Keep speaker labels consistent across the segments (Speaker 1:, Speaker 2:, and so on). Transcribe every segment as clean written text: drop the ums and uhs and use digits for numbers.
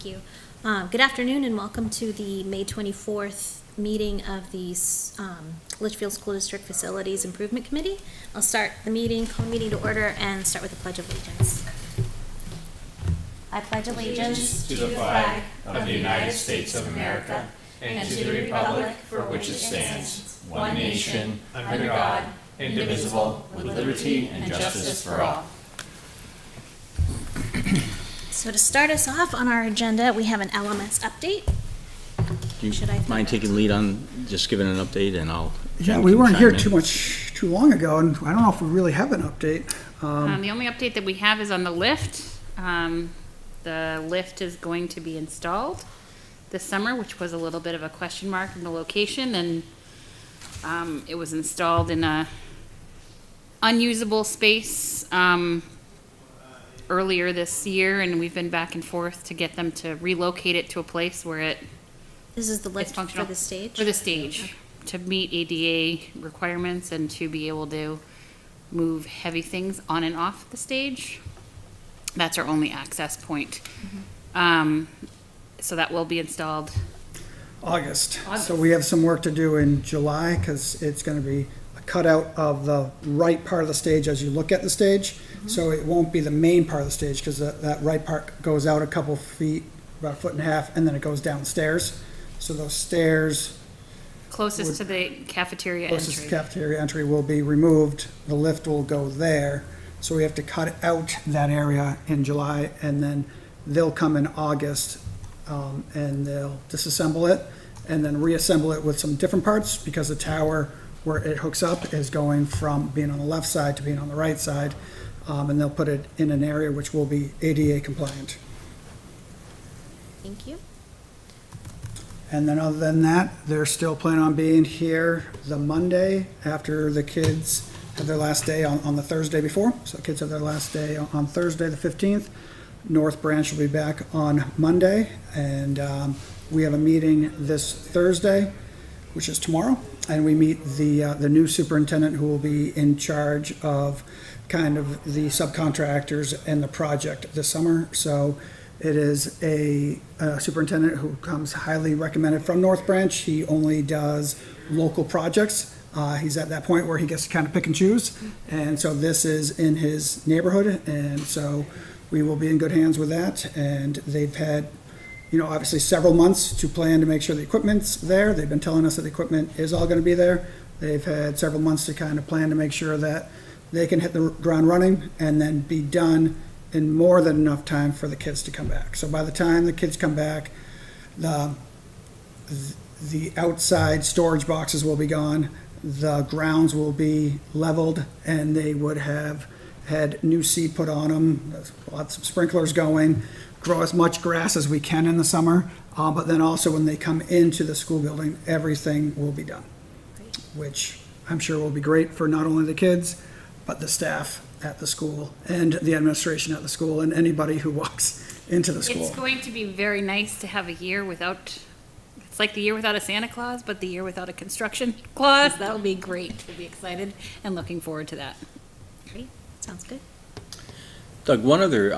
Speaker 1: Thank you. Good afternoon and welcome to the May 24th meeting of the Litchfield School District Facilities Improvement Committee. I'll start the meeting, call the meeting to order, and start with the Pledge of Allegiance. I pledge allegiance
Speaker 2: to the flag of the United States of America and to the republic for which it stands, one nation, under God, indivisible, with liberty and justice for all.
Speaker 1: So to start us off on our agenda, we have an LMS update.
Speaker 3: Do you mind taking lead on just giving an update, and I'll...
Speaker 4: Yeah, we weren't here too long ago, and I don't know if we really have an update.
Speaker 5: The only update that we have is on the lift. The lift is going to be installed this summer, which was a little bit of a question mark in the location, and it was installed in a unusable space earlier this year, and we've been back and forth to get them to relocate it to a place where it
Speaker 1: This is the lift
Speaker 5: functional
Speaker 1: for the stage?
Speaker 5: For the stage, to meet ADA requirements and to be able to move heavy things on and off the stage. That's our only access point. So that will be installed
Speaker 4: August. So we have some work to do in July, because it's going to be a cutout of the right part of the stage as you look at the stage. So it won't be the main part of the stage, because that right part goes out a couple feet, about 1.5 feet, and then it goes downstairs. So those stairs
Speaker 5: closest to the cafeteria
Speaker 4: closest
Speaker 5: entry.
Speaker 4: to the cafeteria entry will be removed. The lift will go there. So we have to cut out that area in July, and then they'll come in August, and they'll disassemble it and then reassemble it with some different parts, because the tower where it hooks up is going from being on the left side to being on the right side. And they'll put it in an area which will be ADA compliant.
Speaker 1: Thank you.
Speaker 4: And then other than that, they're still planning on being here the Monday after the kids have their last day on the Thursday before. So kids have their last day on Thursday, the 15th. North Branch will be back on Monday. And we have a meeting this Thursday, which is tomorrow. And we meet the new superintendent, who will be in charge of kind of the subcontractors and the project this summer. So it is a superintendent who comes highly recommended from North Branch. He only does local projects. He's at that point where he gets to kind of pick and choose. And so this is in his neighborhood. And so we will be in good hands with that. And they've had, obviously several months to plan to make sure the equipment's there. They've been telling us that the equipment is all going to be there. They've had several months to kind of plan to make sure that they can hit the ground running and then be done in more than enough time for the kids to come back. So by the time the kids come back, the outside storage boxes will be gone, the grounds will be leveled, and they would have had new seed put on them, lots of sprinklers going, grow as much grass as we can in the summer, but then also when they come into the school building, everything will be done, which I'm sure will be great for not only the kids, but the staff at the school and the administration at the school and anybody who walks into the school.
Speaker 5: It's going to be very nice to have a year without, it's like the year without a Santa Claus, but the year without a construction clause. That'll be great. We'll be excited and looking forward to that.
Speaker 1: Great. Sounds good.
Speaker 3: Doug, one other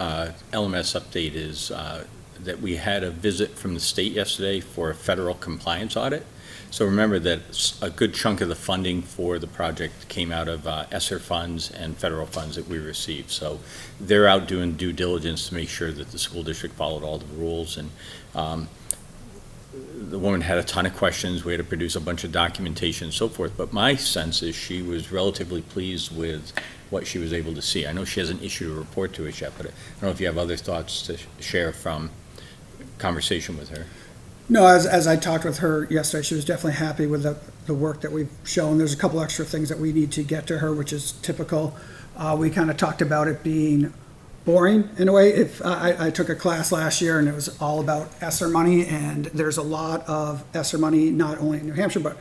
Speaker 3: LMS update is that we had a visit from the state yesterday for a federal compliance audit. So remember that a good chunk of the funding for the project came out of ESSER funds and federal funds that we received. So they're out doing due diligence to make sure that the school district followed all the rules. And the woman had a ton of questions. We had to produce a bunch of documentation and so forth. But my sense is she was relatively pleased with what she was able to see. I know she hasn't issued a report to us yet, but I don't know if you have other thoughts to share from conversation with her.
Speaker 4: No, as I talked with her yesterday, she was definitely happy with the work that we've shown. There's a couple extra things that we need to get to her, which is typical. We kind of talked about it being boring in a way. If I took a class last year and it was all about ESSER money, and there's a lot of ESSER money, not only in New Hampshire, but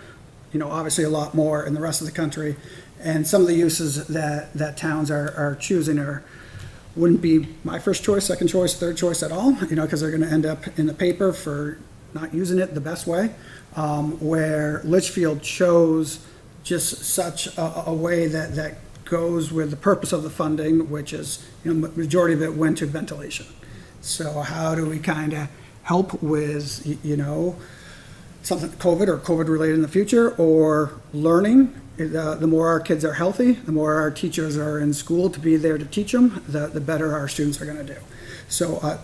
Speaker 4: obviously a lot more in the rest of the country. And some of the uses that towns are choosing wouldn't be my first choice, second choice, third choice at all, because they're going to end up in the paper for not using it the best way, where Litchfield chose just such a way that goes with the purpose of the funding, which is, majority of it went to ventilation. So how do we kind of help with, something COVID or COVID related in the future, or learning. The more our kids are healthy, the more our teachers are in school to be there to teach them, the better our students are going to do. So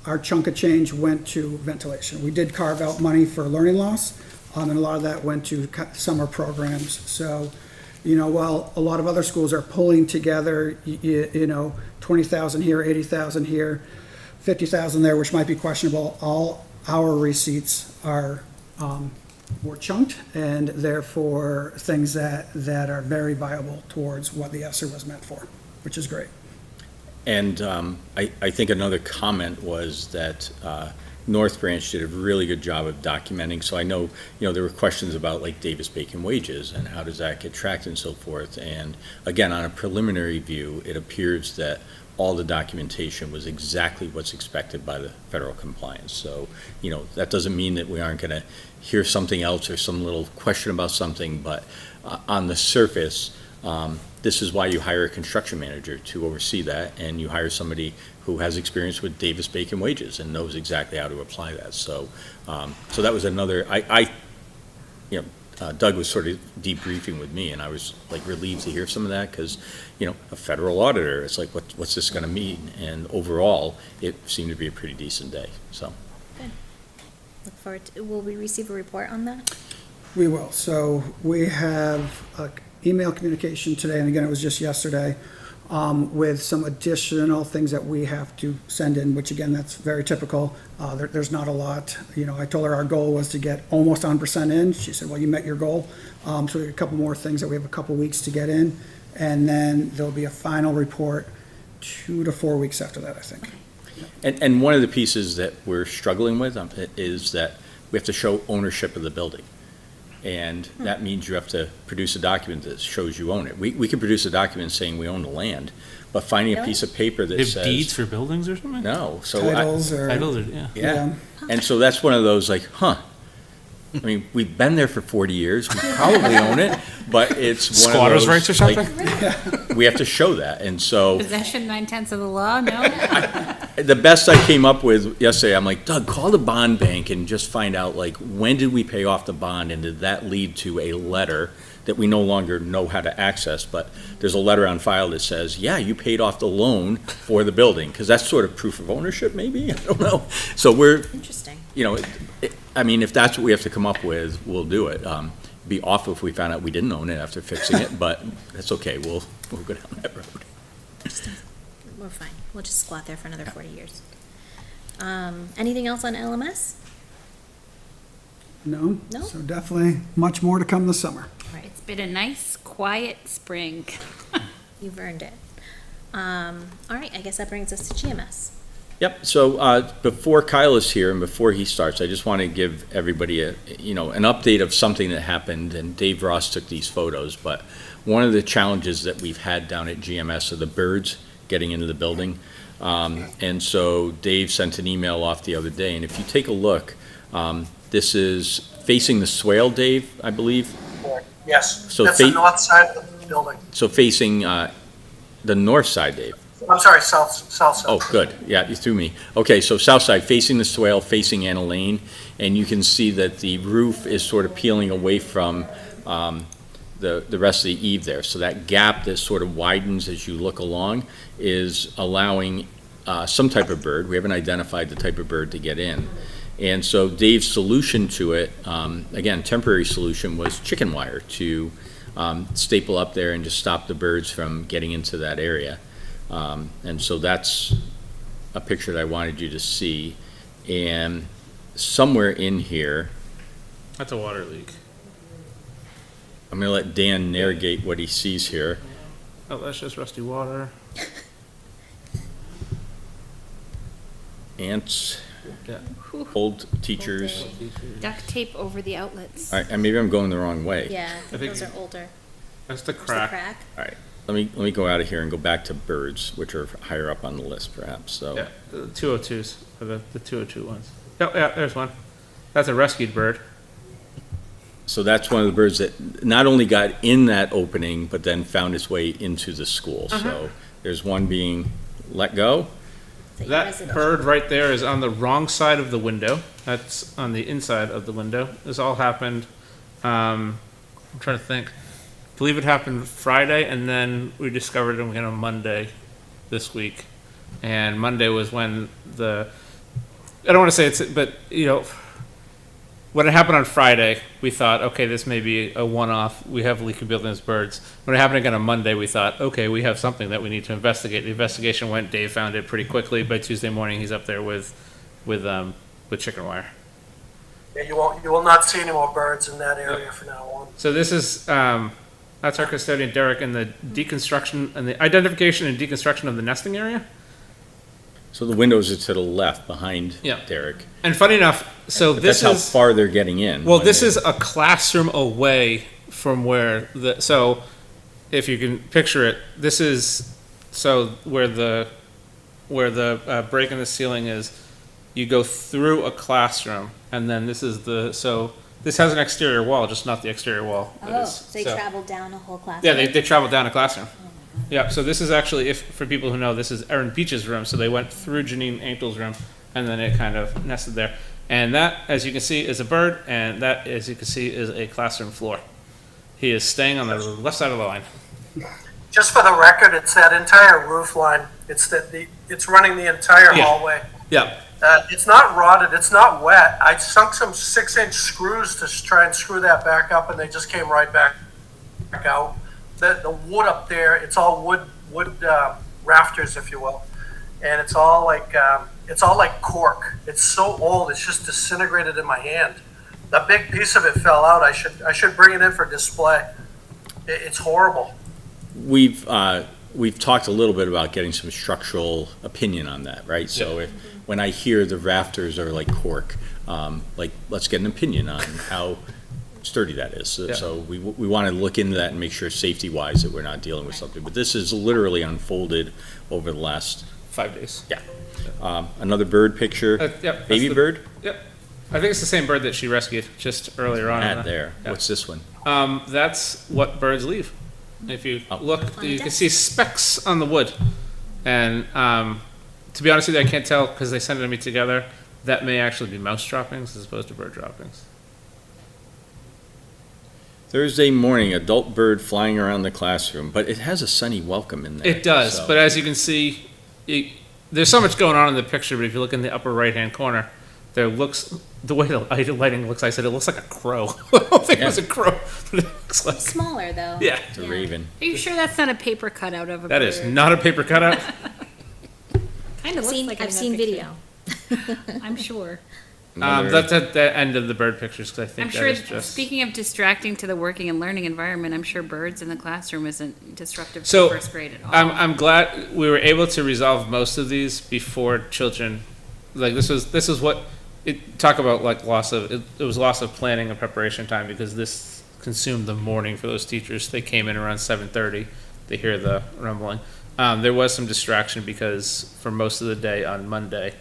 Speaker 4: our chunk of change went to ventilation. We did carve out money for learning loss, and a lot of that went to summer programs. So, while a lot of other schools are pulling together, 20,000 here, 80,000 here, 50,000 there, which might be questionable, all our receipts were chunked, and therefore things that are very viable towards what the ESSER was meant for, which is great.
Speaker 3: And I think another comment was that North Branch did a really good job of documenting. So I know, there were questions about like Davis-Bacon wages and how does that get tracked and so forth. And again, on a preliminary view, it appears that all the documentation was exactly what's expected by the federal compliance. So, that doesn't mean that we aren't going to hear something else or some little question about something, but on the surface, this is why you hire a construction manager to oversee that, and you hire somebody who has experience with Davis-Bacon wages and knows exactly how to apply that. So, so that was another. Doug was sort of debriefing with me, and I was like relieved to hear some of that because, a federal auditor, it's like, what's this going to mean? And overall, it seemed to be a pretty decent day. So,
Speaker 1: Good. Look forward to. Will we receive a report on that?
Speaker 4: We will. So we have email communication today, and again, it was just yesterday, with some additional things that we have to send in, which again, that's very typical. There's not a lot. I told her our goal was to get almost 100% in. She said, well, you met your goal. So we have a couple more things that we have a couple weeks to get in. And then there'll be a final report 2 to 4 weeks after that, I think.
Speaker 3: and one of the pieces that we're struggling with is that we have to show ownership of the building. And that means you have to produce a document that shows you own it. We can produce a document saying we own the land, but finding a
Speaker 1: Really?
Speaker 3: piece of paper that
Speaker 2: They have
Speaker 3: says.
Speaker 2: deeds for buildings or something?
Speaker 3: No, so
Speaker 4: Titles or.
Speaker 2: Titles or, yeah.
Speaker 3: yeah. And so that's one of those like, I mean, we've been there for 40 years, we probably own it, but it's one of those.
Speaker 2: Squatters' rights or
Speaker 3: like,
Speaker 2: something?
Speaker 3: we have to show that, and so.
Speaker 5: Possession 9/10 of the law, no?
Speaker 3: The best I came up with yesterday, I'm like, Doug, call the bond bank and just find out, like, when did we pay off the bond, and did that lead to a letter that we no longer know how to access, but there's a letter on file that says, yeah, you paid off the loan for the building, because that's sort of proof of ownership, maybe, I don't know. So we're,
Speaker 1: Interesting.
Speaker 3: I mean, if that's what we have to come up with, we'll do it. Be awful if we found out we didn't own it after fixing it, but that's okay, we'll go down that road.
Speaker 1: Interesting. We're fine. We'll just squat there for another 40 years. Anything else on LMS?
Speaker 4: No?
Speaker 1: No?
Speaker 4: So definitely much more to come this summer.
Speaker 1: Right.
Speaker 5: It's been a nice, quiet spring.
Speaker 1: You've earned it. All right. I guess that brings us to GMS.
Speaker 3: Yep, so before Kyle is here and before he starts, I just want to give everybody an update of something that happened, and Dave Ross took these photos, but one of the challenges that we've had down at GMS are the birds getting into the building. And so Dave sent an email off the other day, and if you take a look, this is facing the swale, Dave, I believe?
Speaker 6: Yes,
Speaker 3: So
Speaker 6: that's the north side of the building.
Speaker 3: So facing the north side, Dave.
Speaker 6: I'm sorry, south side.
Speaker 3: Oh, good. Yeah, you threw me. Okay, so south side, facing the swale, facing Anna Lane, and you can see that the roof is sort of peeling away from the rest of the eave there. So that gap that sort of widens as you look along is allowing some type of bird. We haven't identified the type of bird to get in. And so Dave's solution to it, again, temporary solution, was chicken wire to staple up there and just stop the birds from getting into that area. And so that's a picture that I wanted you to see. And somewhere in here,
Speaker 2: That's a water leak.
Speaker 3: I'm going to let Dan narrate what he sees here.
Speaker 2: Oh, that's just rusty water.
Speaker 3: Ants,
Speaker 2: Yeah.
Speaker 3: old teachers.
Speaker 5: Duct tape over the outlets.
Speaker 3: All right, and maybe I'm going the wrong way.
Speaker 1: Yeah, I think
Speaker 2: think-
Speaker 1: those are older.
Speaker 2: That's the
Speaker 1: There's
Speaker 2: crack.
Speaker 1: the crack.
Speaker 3: All right, let me go out of here and go back to birds, which are higher up on the list perhaps, so.
Speaker 2: Yeah, the 202s, or the 202 ones. Oh, yeah, there's one. That's a rescued bird.
Speaker 3: So that's one of the birds that not only got in that opening, but then found its way into the school. So there's one being let go.
Speaker 1: your
Speaker 2: That
Speaker 1: residential?
Speaker 2: bird right there is on the wrong side of the window. That's on the inside of the window. This all happened, I'm trying to think. I believe it happened Friday, and then we discovered it again on Monday this week. And Monday was when I don't want to say it's, but, when it happened on Friday, we thought, okay, this may be a one-off. We have leaky buildings, birds. When it happened again on Monday, we thought, okay, we have something that we need to investigate. The investigation went. Dave found it pretty quickly. By Tuesday morning, he's up there with chicken wire.
Speaker 6: Yeah, you will not see any more birds in that area from now on.
Speaker 2: So this is that's our custodian Derek, and the deconstruction and the identification and deconstruction of the nesting area.
Speaker 3: So the windows are to the left behind
Speaker 2: Yeah.
Speaker 3: Derek.
Speaker 2: And funny enough, so
Speaker 3: But
Speaker 2: this
Speaker 3: that's
Speaker 2: is
Speaker 3: how far they're getting in.
Speaker 2: well,
Speaker 3: when
Speaker 2: this
Speaker 3: they-
Speaker 2: is a classroom away from where so if you can picture it, this is so where the break in the ceiling is. You go through a classroom, and then this is this has an exterior wall, just not the exterior wall. that
Speaker 1: Oh,
Speaker 2: is-
Speaker 1: so they traveled down a whole class?
Speaker 2: Yeah, they traveled down a classroom. Yeah, so this is actually, for people who know, this is Erin Beach's room. So they went through Janine Ankle's room, and then it kind of nested there. And that, as you can see, is a bird, and that, as you can see, is a classroom floor. He is staying on the left side of the line.
Speaker 6: Just for the record, it's that entire roof line. It's it's running the entire
Speaker 2: Yeah.
Speaker 6: hallway.
Speaker 2: Yeah,
Speaker 6: It's not rotted, it's not wet. I sunk some 6-inch screws to try and screw that back up, and they just came right back out. The wood up there, it's all wood rafters, if you will, and it's all like cork. It's so old, it's just disintegrated in my hand. A big piece of it fell out. I should bring it in for display. It's horrible.
Speaker 3: We've talked a little bit about getting some structural opinion on that, right? So when I hear the rafters are like cork, let's get an opinion on how sturdy that is. So we want to look into that and make sure safety-wise that we're not dealing with something. But this is literally unfolded over the last,
Speaker 2: 5 days.
Speaker 3: another bird picture,
Speaker 2: Yep, that's
Speaker 3: baby
Speaker 2: the-
Speaker 3: bird,
Speaker 2: Yep. I think it's the same bird that she rescued just earlier on.
Speaker 3: at there.
Speaker 2: Yeah.
Speaker 3: What's this one?
Speaker 2: That's what birds leave. If you
Speaker 3: Oh.
Speaker 2: look,
Speaker 1: On the
Speaker 2: you can
Speaker 1: desk.
Speaker 2: see specks on the wood. And to be honest with you, I can't tell because they sent it to me together. That may actually be mouse droppings as opposed to bird droppings.
Speaker 3: Thursday morning, adult bird flying around the classroom, but it has a sunny welcome in there.
Speaker 2: It does,
Speaker 3: so-
Speaker 2: but as you can see, there's so much going on in the picture, but if you look in the upper right-hand corner, the way the lighting looks, I said it looks like a crow. I don't think it was a crow, but it looks like,
Speaker 1: Smaller, though.
Speaker 2: yeah,
Speaker 3: It's a raven.
Speaker 5: Are you sure that's not a paper cutout of a
Speaker 2: that
Speaker 5: bird?
Speaker 2: is not a paper cutout.
Speaker 5: Kind of looks like it
Speaker 1: I've
Speaker 5: in
Speaker 1: seen
Speaker 5: that
Speaker 1: video.
Speaker 5: picture. I'm sure.
Speaker 3: Another-
Speaker 2: That's at the end of the bird pictures, because I think
Speaker 5: I'm
Speaker 2: that
Speaker 5: sure,
Speaker 2: is just.
Speaker 5: speaking of distracting to the working and learning environment, I'm sure birds in the classroom isn't disruptive to
Speaker 2: So,
Speaker 5: first grade at all.
Speaker 2: I'm glad we were able to resolve most of these before children, like this was what, talk about like it was loss of planning and preparation time because this consumed the morning for those teachers. They came in around 7:30, they hear the rumbling. There was some distraction because for most of the day on Monday,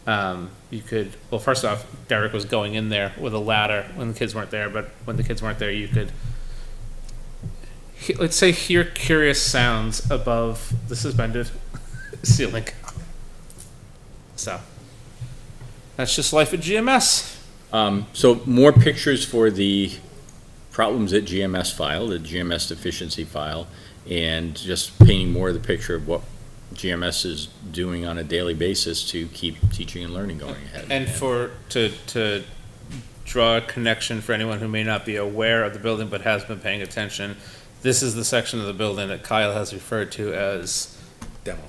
Speaker 2: first off, Derek was going in there with a ladder when the kids weren't there, but when the kids weren't there, you could, let's say, hear curious sounds above the suspended ceiling. So, that's just life at GMS.
Speaker 3: So more pictures for the problems at GMS file, the GMS deficiency file, and just painting more of the picture of what GMS is doing on a daily basis to keep teaching and learning going ahead.
Speaker 2: And to draw a connection for anyone who may not be aware of the building but has been paying attention, this is the section of the building that Kyle has referred to as demo.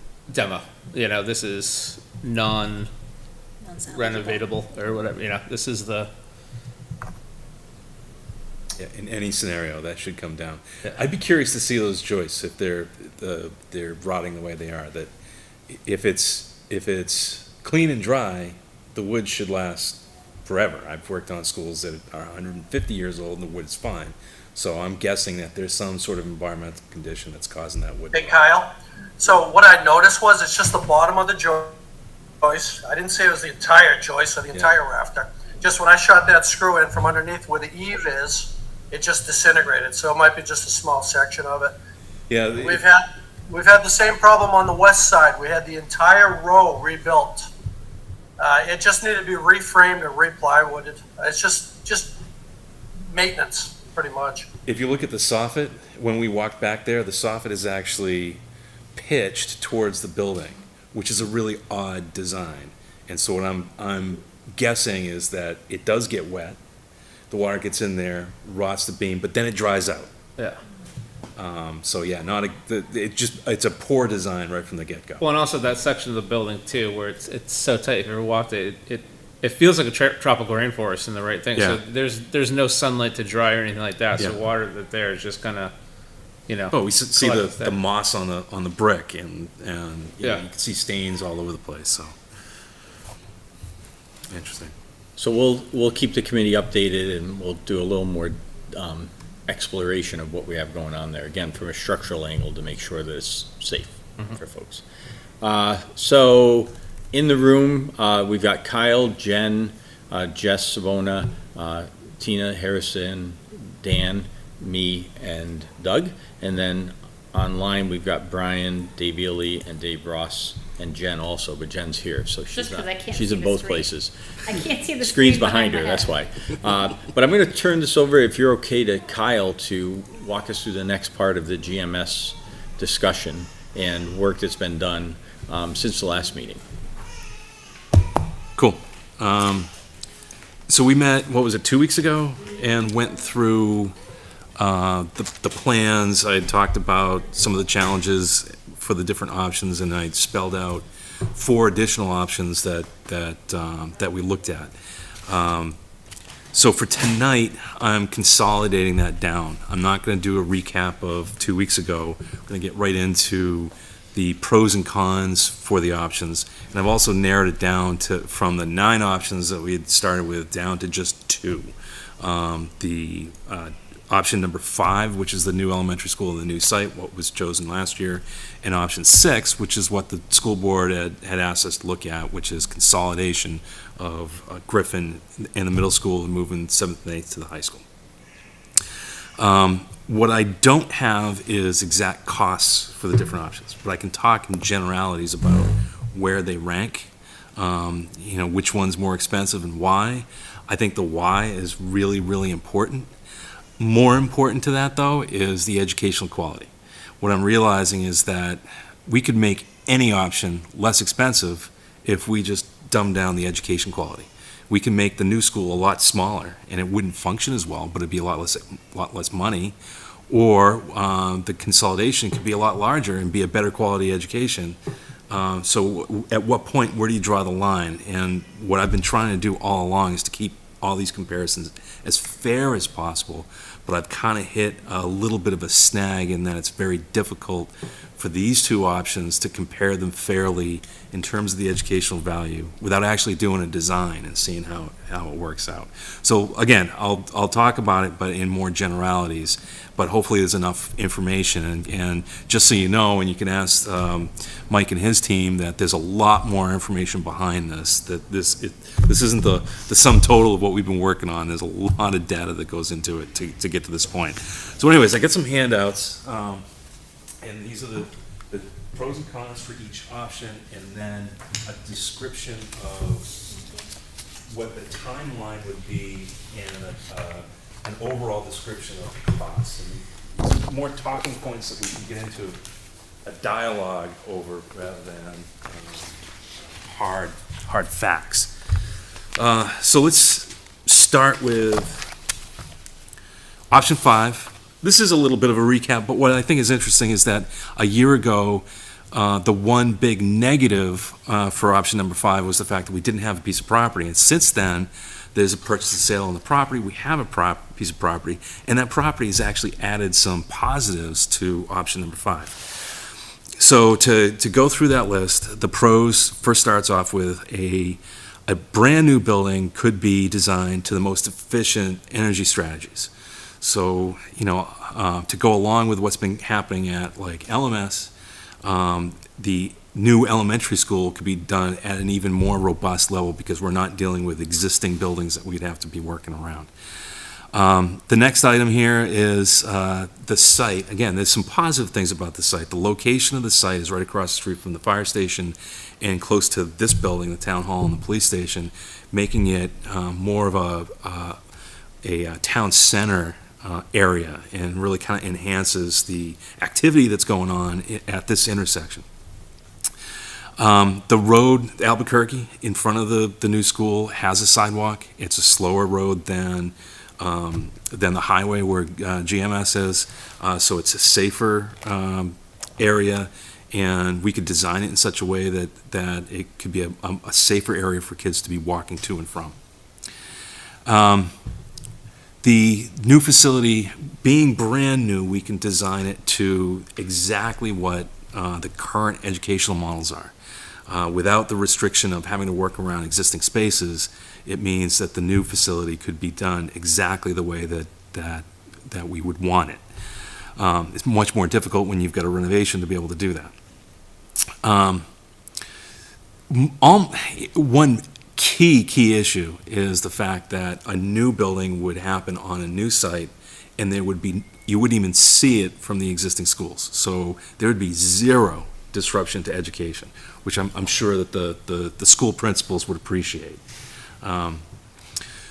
Speaker 2: This is non-renovatable or whatever, this is the,
Speaker 7: Yeah, in any scenario, that should come down.
Speaker 2: Yeah.
Speaker 7: I'd be curious to see those joists if they're rotting the way they are. That if it's clean and dry, the wood should last forever. I've worked on schools that are 150 years old and the wood's fine. So I'm guessing that there's some sort of environmental condition that's causing that wood.
Speaker 6: Hey, Kyle. So what I noticed was it's just the bottom of the joist. I didn't say it was the entire joist or the entire rafter. Just when I shot that screw in from underneath where the eave is, it just disintegrated. So it might be just a small section of it.
Speaker 7: Yeah,
Speaker 6: We've had we've had the same problem on the west side. We had the entire row rebuilt. It just needed to be reframed and replywooded. It's just maintenance, pretty much.
Speaker 7: If you look at the soffit, when we walked back there, the soffit is actually pitched towards the building, which is a really odd design. And so what I'm guessing is that it does get wet, the water gets in there, rots the beam, but then it dries out.
Speaker 2: Yeah.
Speaker 7: So yeah, it's a poor design right from the get-go.
Speaker 2: Well, and also that section of the building too, where it's so tight. If you ever walked it, it feels like a tropical rainforest in the right thing.
Speaker 7: Yeah.
Speaker 2: So there's no sunlight to dry or anything like that. So
Speaker 7: Yeah.
Speaker 2: water that there is just kind of,
Speaker 7: Oh, we see
Speaker 2: collects
Speaker 7: the
Speaker 2: there.
Speaker 7: moss on the brick, and you know,
Speaker 2: Yeah.
Speaker 7: you can see stains all over the place. So interesting.
Speaker 3: So we'll keep the committee updated, and we'll do a little more exploration of what we have going on there, again, from a structural angle to make sure that it's safe for folks. So in the room, we've got Kyle, Jen, Jess Savona, Tina Harrison, Dan, me, and Doug. And then online, we've got Brian, Dave Ely, and Dave Ross, and Jen also, but Jen's here, so she's
Speaker 5: Just 'cause
Speaker 3: not.
Speaker 5: I can't
Speaker 3: She's
Speaker 5: see
Speaker 3: in
Speaker 5: the
Speaker 3: both
Speaker 5: screen.
Speaker 3: places.
Speaker 5: I can't see the
Speaker 3: Screen's
Speaker 5: screen
Speaker 3: behind her,
Speaker 5: my
Speaker 3: that's
Speaker 5: head.
Speaker 3: why. But I'm going to turn this over, if you're okay, to Kyle to walk us through the next part of the GMS discussion and work that's been done since the last meeting.
Speaker 7: Cool. So we met, what was it, 2 weeks ago, and went through the plans. I had talked about some of the challenges for the different options, and I spelled out 4 additional options that we looked at. So for tonight, I'm consolidating that down. I'm not going to do a recap of 2 weeks ago. I'm going to get right into the pros and cons for the options. And I've also narrowed it down from the 9 options that we had started with down to just 2. The option number 5, which is the new elementary school and the new site, what was chosen last year, and option 6, which is what the school board had asked us to look at, which is consolidation of Griffin and the middle school and moving 7th and 8th to the high school. What I don't have is exact costs for the different options, but I can talk in generalities about where they rank, which one's more expensive and why. I think the why is really, really important. More important to that, though, is the educational quality. What I'm realizing is that we could make any option less expensive if we just dumb down the education quality. We can make the new school a lot smaller, and it wouldn't function as well, but it'd be a lot less money. Or the consolidation could be a lot larger and be a better quality education. So at what point, where do you draw the line? And what I've been trying to do all along is to keep all these comparisons as fair as possible, but I've kind of hit a little bit of a snag in that it's very difficult for these 2 options to compare them fairly in terms of the educational value without actually doing a design and seeing how it works out. So again, I'll talk about it, but in more generalities, but hopefully there's enough information. And just so you know, and you can ask Mike and his team, that there's a lot more information behind this, that this isn't the sum total of what we've been working on. There's a lot of data that goes into it to get to this point. So anyways, I got some handouts, and these are the pros and cons for each option, and then a description of what the timeline would be and an overall description of the costs. And more talking points that we can get into a dialogue over rather than hard facts. So let's start with option 5. This is a little bit of a recap, but what I think is interesting is that a year ago, the one big negative for option number 5 was the fact that we didn't have a piece of property. And since then, there's a purchase and sale on the property. We have a piece of property, and that property has actually added some positives to option number 5. So to go through that list, the pros first starts off with a brand new building could be designed to the most efficient energy strategies. So, to go along with what's been happening at like LMS, the new elementary school could be done at an even more robust level because we're not dealing with existing buildings that we'd have to be working around. The next item here is the site. Again, there's some positive things about the site. The location of the site is right across the street from the fire station and close to this building, the town hall and the police station, making it more of a town center area, and really kind of enhances the activity that's going on at this intersection. The road, Albuquerque, in front of the new school has a sidewalk. It's a slower road than the highway where GMS is, so it's a safer area, and we could design it in such a way that it could be a safer area for kids to be walking to and from. The new facility, being brand new, we can design it to exactly what the current educational models are. Without the restriction of having to work around existing spaces, it means that the new facility could be done exactly the way that we would want it. It's much more difficult when you've got a renovation to be able to do that. One key issue is the fact that a new building would happen on a new site, and you wouldn't even see it from the existing schools. So there would be zero disruption to education, which I'm sure that the school principals would appreciate.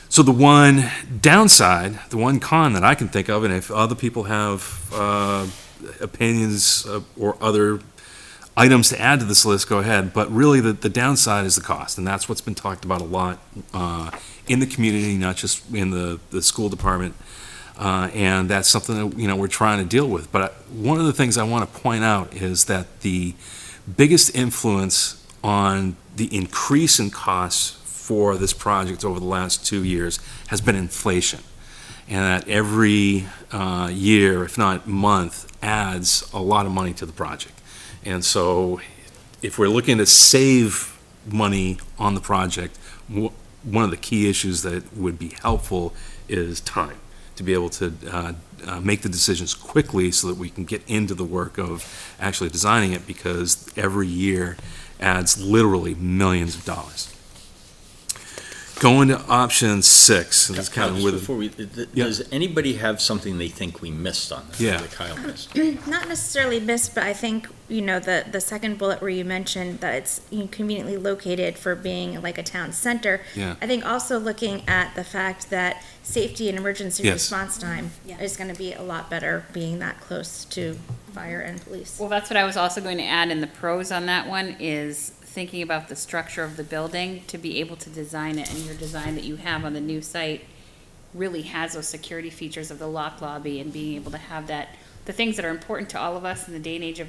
Speaker 7: So the one downside, the one con that I can think of, and if other people have opinions or other items to add to this list, go ahead, but really the downside is the cost, and that's what's been talked about a lot in the community, not just in the school department, and that's something that we're trying to deal with. But one of the things I want to point out is that the biggest influence on the increase in costs for this project over the last 2 years has been inflation, and that every year, if not month, adds a lot of money to the project. And so if we're looking to save money on the project, one of the key issues that would be helpful is time, to be able to make the decisions quickly so that we can get into the work of actually designing it, because every year adds literally millions of dollars. Going to option 6, and that's kind of with.
Speaker 3: Before does anybody have something they think we missed on that?
Speaker 7: Yeah.
Speaker 3: That Kyle missed?
Speaker 1: Not necessarily missed, but I think, the second bullet where you mentioned that it's conveniently located for being like a town center.
Speaker 7: Yeah.
Speaker 1: I think also looking at the fact that safety and emergency
Speaker 7: Yes.
Speaker 1: response time is gonna be a lot better being that close to fire and police.
Speaker 5: Well, that's what I was also going to add in the pros on that one, is thinking about the structure of the building, to be able to design it, and your design that you have on the new site really has those security features of the lock lobby, and being able to have that, the things that are important to all of us in the day and age of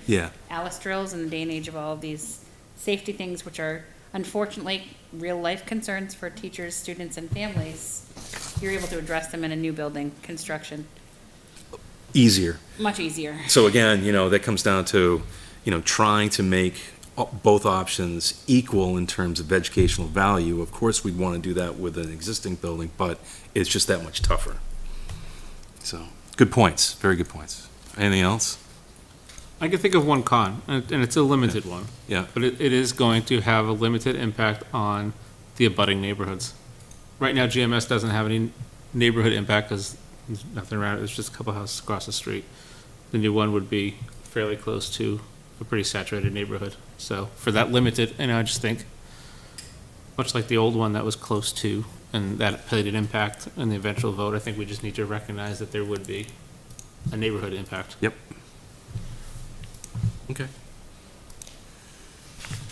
Speaker 5: Alice drills, and the day and age of all of these safety things, which are unfortunately real life concerns for teachers, students, and families. You're able to address them in a new building construction
Speaker 7: Easier.
Speaker 5: much easier.
Speaker 7: So again, that comes down to, trying to make both options equal in terms of educational value. Of course, we'd want to do that with an existing building, but it's just that much tougher. So, good points, very good points. Anything else?
Speaker 2: I can think of one con, and it's a limited one.
Speaker 7: Yeah.
Speaker 2: But it is going to have a limited impact on the abutting neighborhoods. Right now, GMS doesn't have any neighborhood impact because there's nothing around it. It's just a couple houses across the street. The new one would be fairly close to a pretty saturated neighborhood. So for that limited, I just think, much like the old one that was close to, and that played an impact in the eventual vote, I think we just need to recognize that there would be a neighborhood impact.
Speaker 7: Yep. Okay.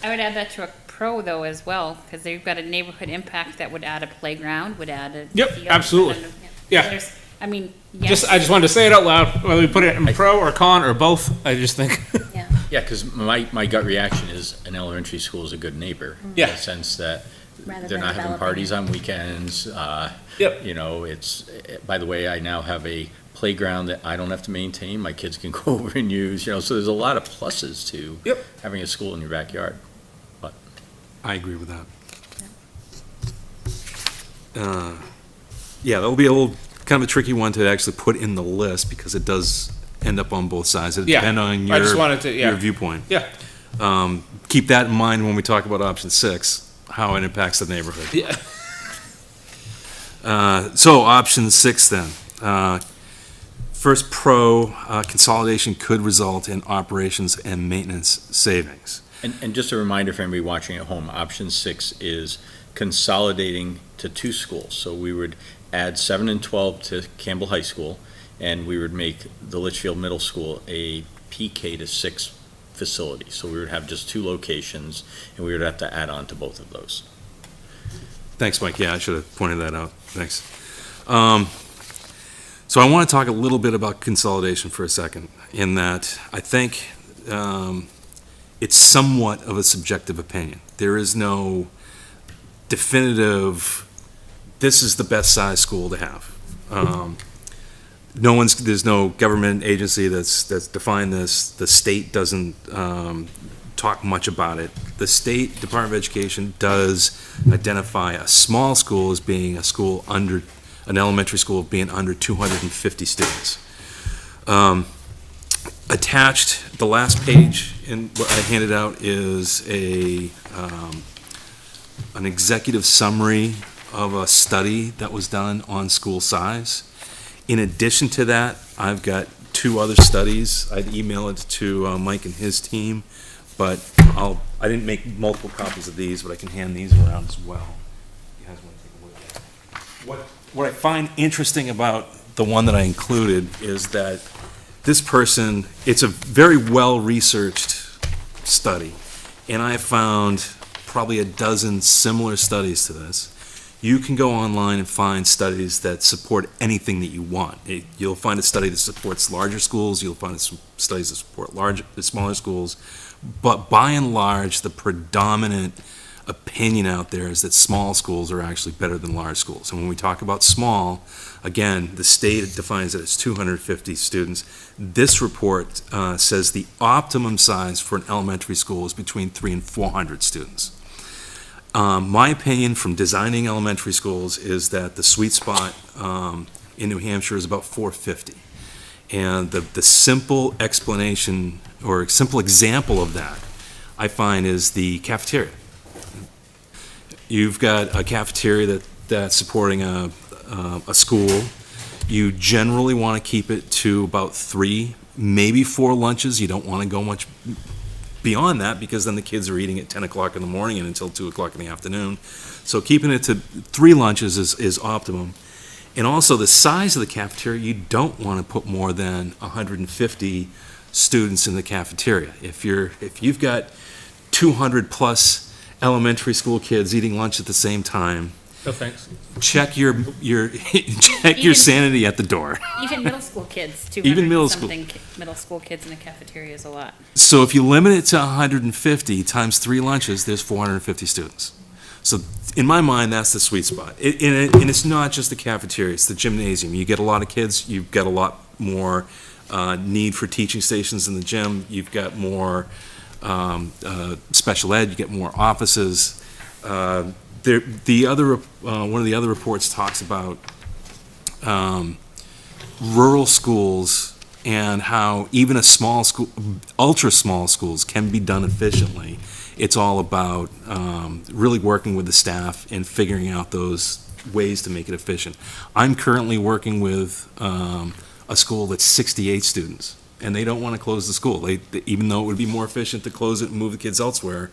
Speaker 5: I would add that to a pro though as well, because they've got a neighborhood impact that would add a playground, would add a.
Speaker 2: Yep,
Speaker 5: field,
Speaker 2: absolutely.
Speaker 5: and
Speaker 2: Yeah.
Speaker 5: there's- I mean, yes.
Speaker 2: I just wanted to say it out loud, whether we put it in pro or con or both, I just think.
Speaker 3: Yeah, because my gut reaction is an elementary school is a good neighbor.
Speaker 2: Yeah.
Speaker 3: In the sense that
Speaker 1: Rather
Speaker 3: they're
Speaker 1: than
Speaker 3: not having
Speaker 1: developing
Speaker 3: parties
Speaker 1: it.
Speaker 3: on weekends.
Speaker 2: Yep.
Speaker 3: By the way, I now have a playground that I don't have to maintain. My kids can go over and use, so there's a lot of pluses to
Speaker 2: Yep.
Speaker 3: having a school in your backyard.
Speaker 7: I agree with that. Yeah, that'll be a little, kind of a tricky one to actually put in the list, because it does end up on both sides. It
Speaker 2: Yeah,
Speaker 7: depends on
Speaker 2: I just wanted to,
Speaker 7: your viewpoint.
Speaker 2: Yeah.
Speaker 7: Keep that in mind when we talk about option 6, how it impacts the neighborhood.
Speaker 2: Yeah.
Speaker 7: So option 6 then. First pro, consolidation could result in operations and maintenance savings.
Speaker 3: And just a reminder for anybody watching at home, option 6 is consolidating to 2 schools. So we would add 7 and 12 to Campbell High School, and we would make the Litchfield Middle School a PK to 6 facility. So we would have just 2 locations, and we would have to add on to both of those.
Speaker 7: Thanks, Mike. Yeah, I should have pointed that out. Thanks. So I want to talk a little bit about consolidation for a second, in that I think it's somewhat of a subjective opinion. There is no definitive, this is the best size school to have. There's no government agency that's defined this. The state doesn't talk much about it. The State Department of Education does identify a small school as being a school under, an elementary school being under 250 students. Attached, the last page in what I handed out is an executive summary of a study that was done on school size. In addition to that, I've got 2 other studies. I'd email it to Mike and his team, but I didn't make multiple copies of these, but I can hand these around as well. You guys want to take a look at it? What I find interesting about the one that I included is that this person, it's a very well-researched study, and I found probably a dozen similar studies to this. You can go online and find studies that support anything that you want. You'll find a study that supports larger schools, you'll find studies that support smaller schools, but by and large, the predominant opinion out there is that small schools are actually better than large schools. And when we talk about small, again, the state defines it as 250 students. This report says the optimum size for an elementary school is between 300 and 400 students. My opinion from designing elementary schools is that the sweet spot in New Hampshire is about 450. And the simple explanation or simple example of that, I find, is the cafeteria. You've got a cafeteria that's supporting a school. You generally want to keep it to about 3, maybe 4 lunches. You don't want to go much beyond that, because then the kids are eating at 10 o'clock in the morning and until 2 o'clock in the afternoon. So keeping it to 3 lunches is optimum. And also the size of the cafeteria, you don't want to put more than 150 students in the cafeteria. If you've got 200 plus elementary school kids eating lunch at the same time,
Speaker 2: No, thanks.
Speaker 7: check your sanity at the door.
Speaker 5: Even middle school kids, 200
Speaker 7: Even middle school.
Speaker 5: middle school kids in a cafeteria is a lot.
Speaker 7: So if you limit it to 150 times 3 lunches, there's 450 students. So in my mind, that's the sweet spot. And it's not just the cafeteria, it's the gymnasium. You get a lot of kids, you've got a lot more need for teaching stations in the gym, you've got more special ed, you get more offices. One of the other reports talks about rural schools and how even a small school, ultra small schools, can be done efficiently. It's all about really working with the staff and figuring out those ways to make it efficient. I'm currently working with a school that's 68 students, and they don't want to close the school. Even though it would be more efficient to close it and move the kids elsewhere,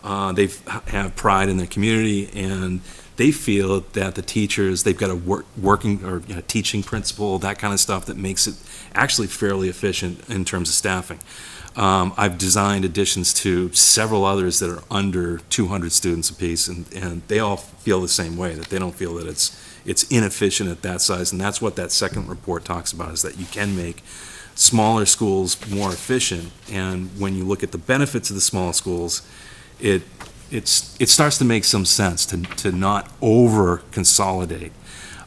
Speaker 7: they have pride in their community, and they feel that the teachers, they've got a working or teaching principle, that kind of stuff, that makes it actually fairly efficient in terms of staffing. I've designed additions to several others that are under 200 students apiece, and they all feel the same way, that they don't feel that it's inefficient at that size, and that's what that second report talks about, is that you can make smaller schools more efficient, and when you look at the benefits of the small schools, it starts to make some sense to not over-consolidate.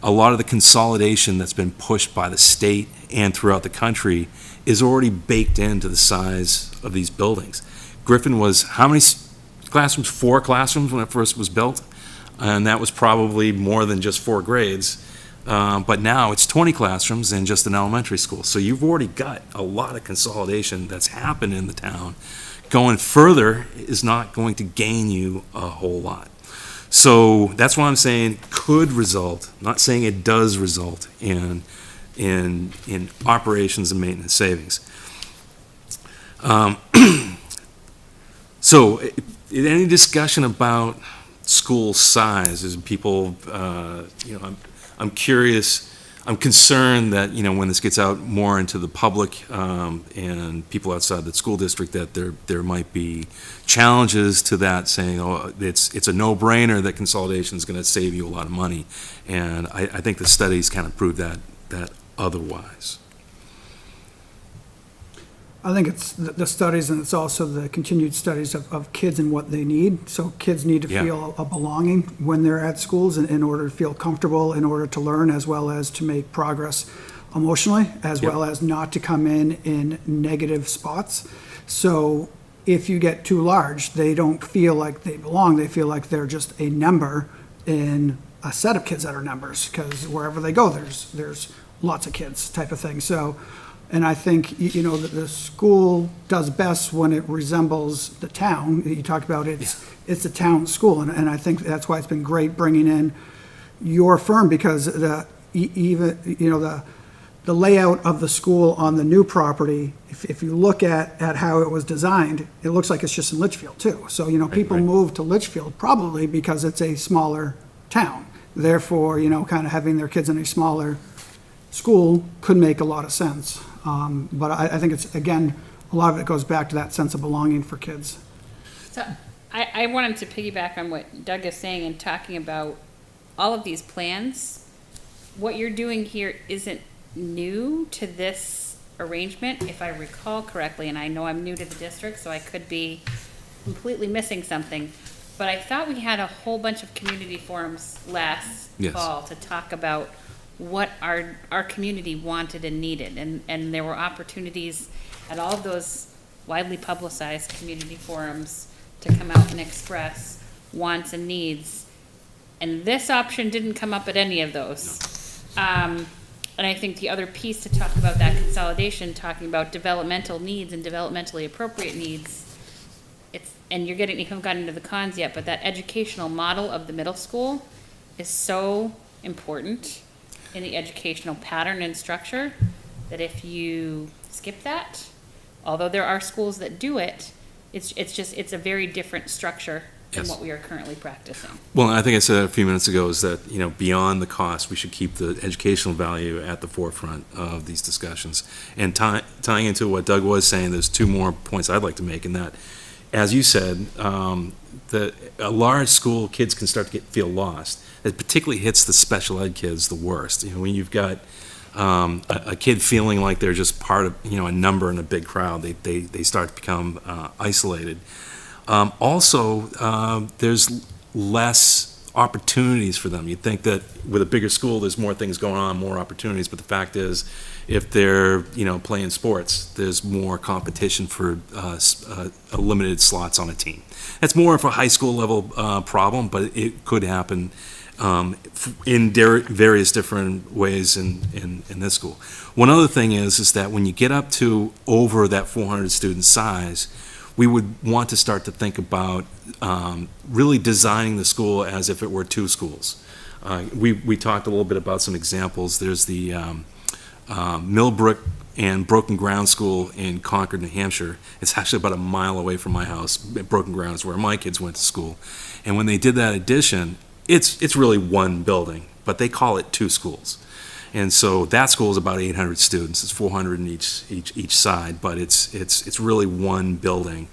Speaker 7: A lot of the consolidation that's been pushed by the state and throughout the country is already baked into the size of these buildings. Griffin was, how many classrooms? 4 classrooms when it first was built, and that was probably more than just 4 grades. But now it's 20 classrooms in just an elementary school. So you've already got a lot of consolidation that's happened in the town. Going further is not going to gain you a whole lot. So that's why I'm saying could result, not saying it does result in operations and maintenance savings. So, any discussion about school size? Is people, I'm curious. I'm concerned that when this gets out more into the public and people outside the school district, that there might be challenges to that, saying, "Oh, it's a no-brainer that consolidation is going to save you a lot of money," and I think the studies kind of prove that otherwise.
Speaker 4: I think it's the studies, and it's also the continued studies of kids and what they need. So kids need to
Speaker 7: Yeah.
Speaker 4: feel a belonging when they're at schools in order to feel comfortable, in order to learn, as well as to make progress emotionally, as
Speaker 7: Yep.
Speaker 4: well as not to come in negative spots. So if you get too large, they don't feel like they belong. They feel like they're just a number in a set of kids that are numbers, because wherever they go, there's lots of kids type of thing. So, and I think, that the school does best when it resembles the town. You talked about it's a town school, and I think that's why it's been great bringing in your firm, because the layout of the school on the new property, if you look at how it was designed, it looks like it's just in Litchfield too. So, people
Speaker 7: right.
Speaker 4: move to Litchfield probably because it's a smaller town. Therefore, kind of having their kids in a smaller school could make a lot of sense. But I think it's, again, a lot of it goes back to that sense of belonging for kids.
Speaker 5: So I wanted to piggyback on what Doug is saying and talking about all of these plans. What you're doing here isn't new to this arrangement, if I recall correctly, and I know I'm new to the district, so I could be completely missing something. But I thought we had a whole bunch of community forums last
Speaker 7: Yes.
Speaker 5: fall to talk about what our community wanted and needed. And there were opportunities at all of those widely publicized community forums to come out and express wants and needs. And this option didn't come up at any of those. And I think the other piece to talk about that consolidation, talking about developmental needs and developmentally appropriate needs, and you haven't gotten into the cons yet, but that educational model of the middle school is so important in the educational pattern and structure that if you skip that, although there are schools that do it, it's a very different structure than
Speaker 7: Yes.
Speaker 5: what we are currently practicing.
Speaker 7: Well, I think I said a few minutes ago is that, beyond the cost, we should keep the educational value at the forefront of these discussions. And tying into what Doug was saying, there's two more points I'd like to make in that. As you said, a large school, kids can start to feel lost. It particularly hits the special ed kids the worst. When you've got a kid feeling like they're just part of, a number in a big crowd, they start to become isolated. Also, there's less opportunities for them. You'd think that with a bigger school, there's more things going on, more opportunities, but the fact is, if they're, playing sports, there's more competition for limited slots on a team. That's more of a high school level problem, but it could happen in various different ways in this school. One other thing is that when you get up to over that 400 student size, we would want to start to think about really designing the school as if it were two schools. We talked a little bit about some examples. There's the Millbrook and Broken Ground School in Concord, New Hampshire. It's actually about a mile away from my house. Broken Ground is where my kids went to school. And when they did that addition, it's really one building, but they call it two schools. And so that school is about 800 students. It's 400 in each side, but it's really one building.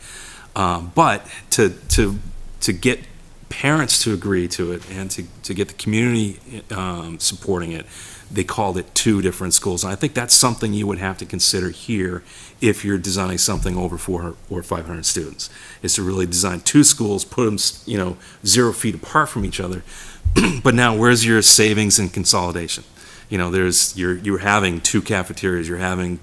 Speaker 7: But to get parents to agree to it and to get the community supporting it, they called it two different schools. And I think that's something you would have to consider here if you're designing something over 400 or 500 students, is to really design two schools, put them 0 feet apart from each other. But now where's your savings and consolidation? You're having two cafeterias, you're having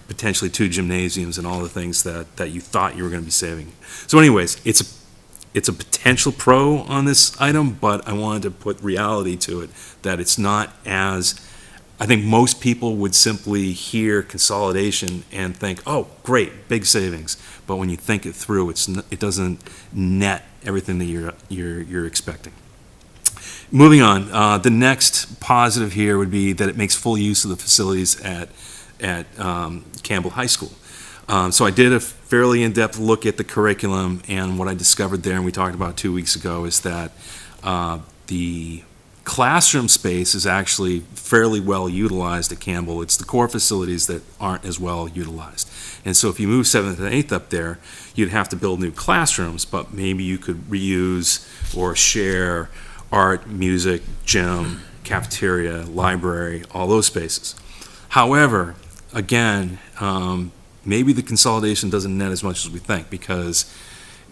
Speaker 7: potentially two gymnasiums and all the things that you thought you were going to be saving. So anyways, it's a potential pro on this item, but I wanted to put reality to it, that it's not as I think most people would simply hear consolidation and think, oh, great, big savings. But when you think it through, it doesn't net everything that you're expecting. Moving on, the next positive here would be that it makes full use of the facilities at Campbell High School. So I did a fairly in-depth look at the curriculum, and what I discovered there, and we talked about 2 weeks ago, is that the classroom space is actually fairly well utilized at Campbell. It's the core facilities that aren't as well utilized. And so if you move 7th and 8th up there, you'd have to build new classrooms, but maybe you could reuse or share art, music, gym, cafeteria, library, all those spaces. However, again, maybe the consolidation doesn't net as much as we think, because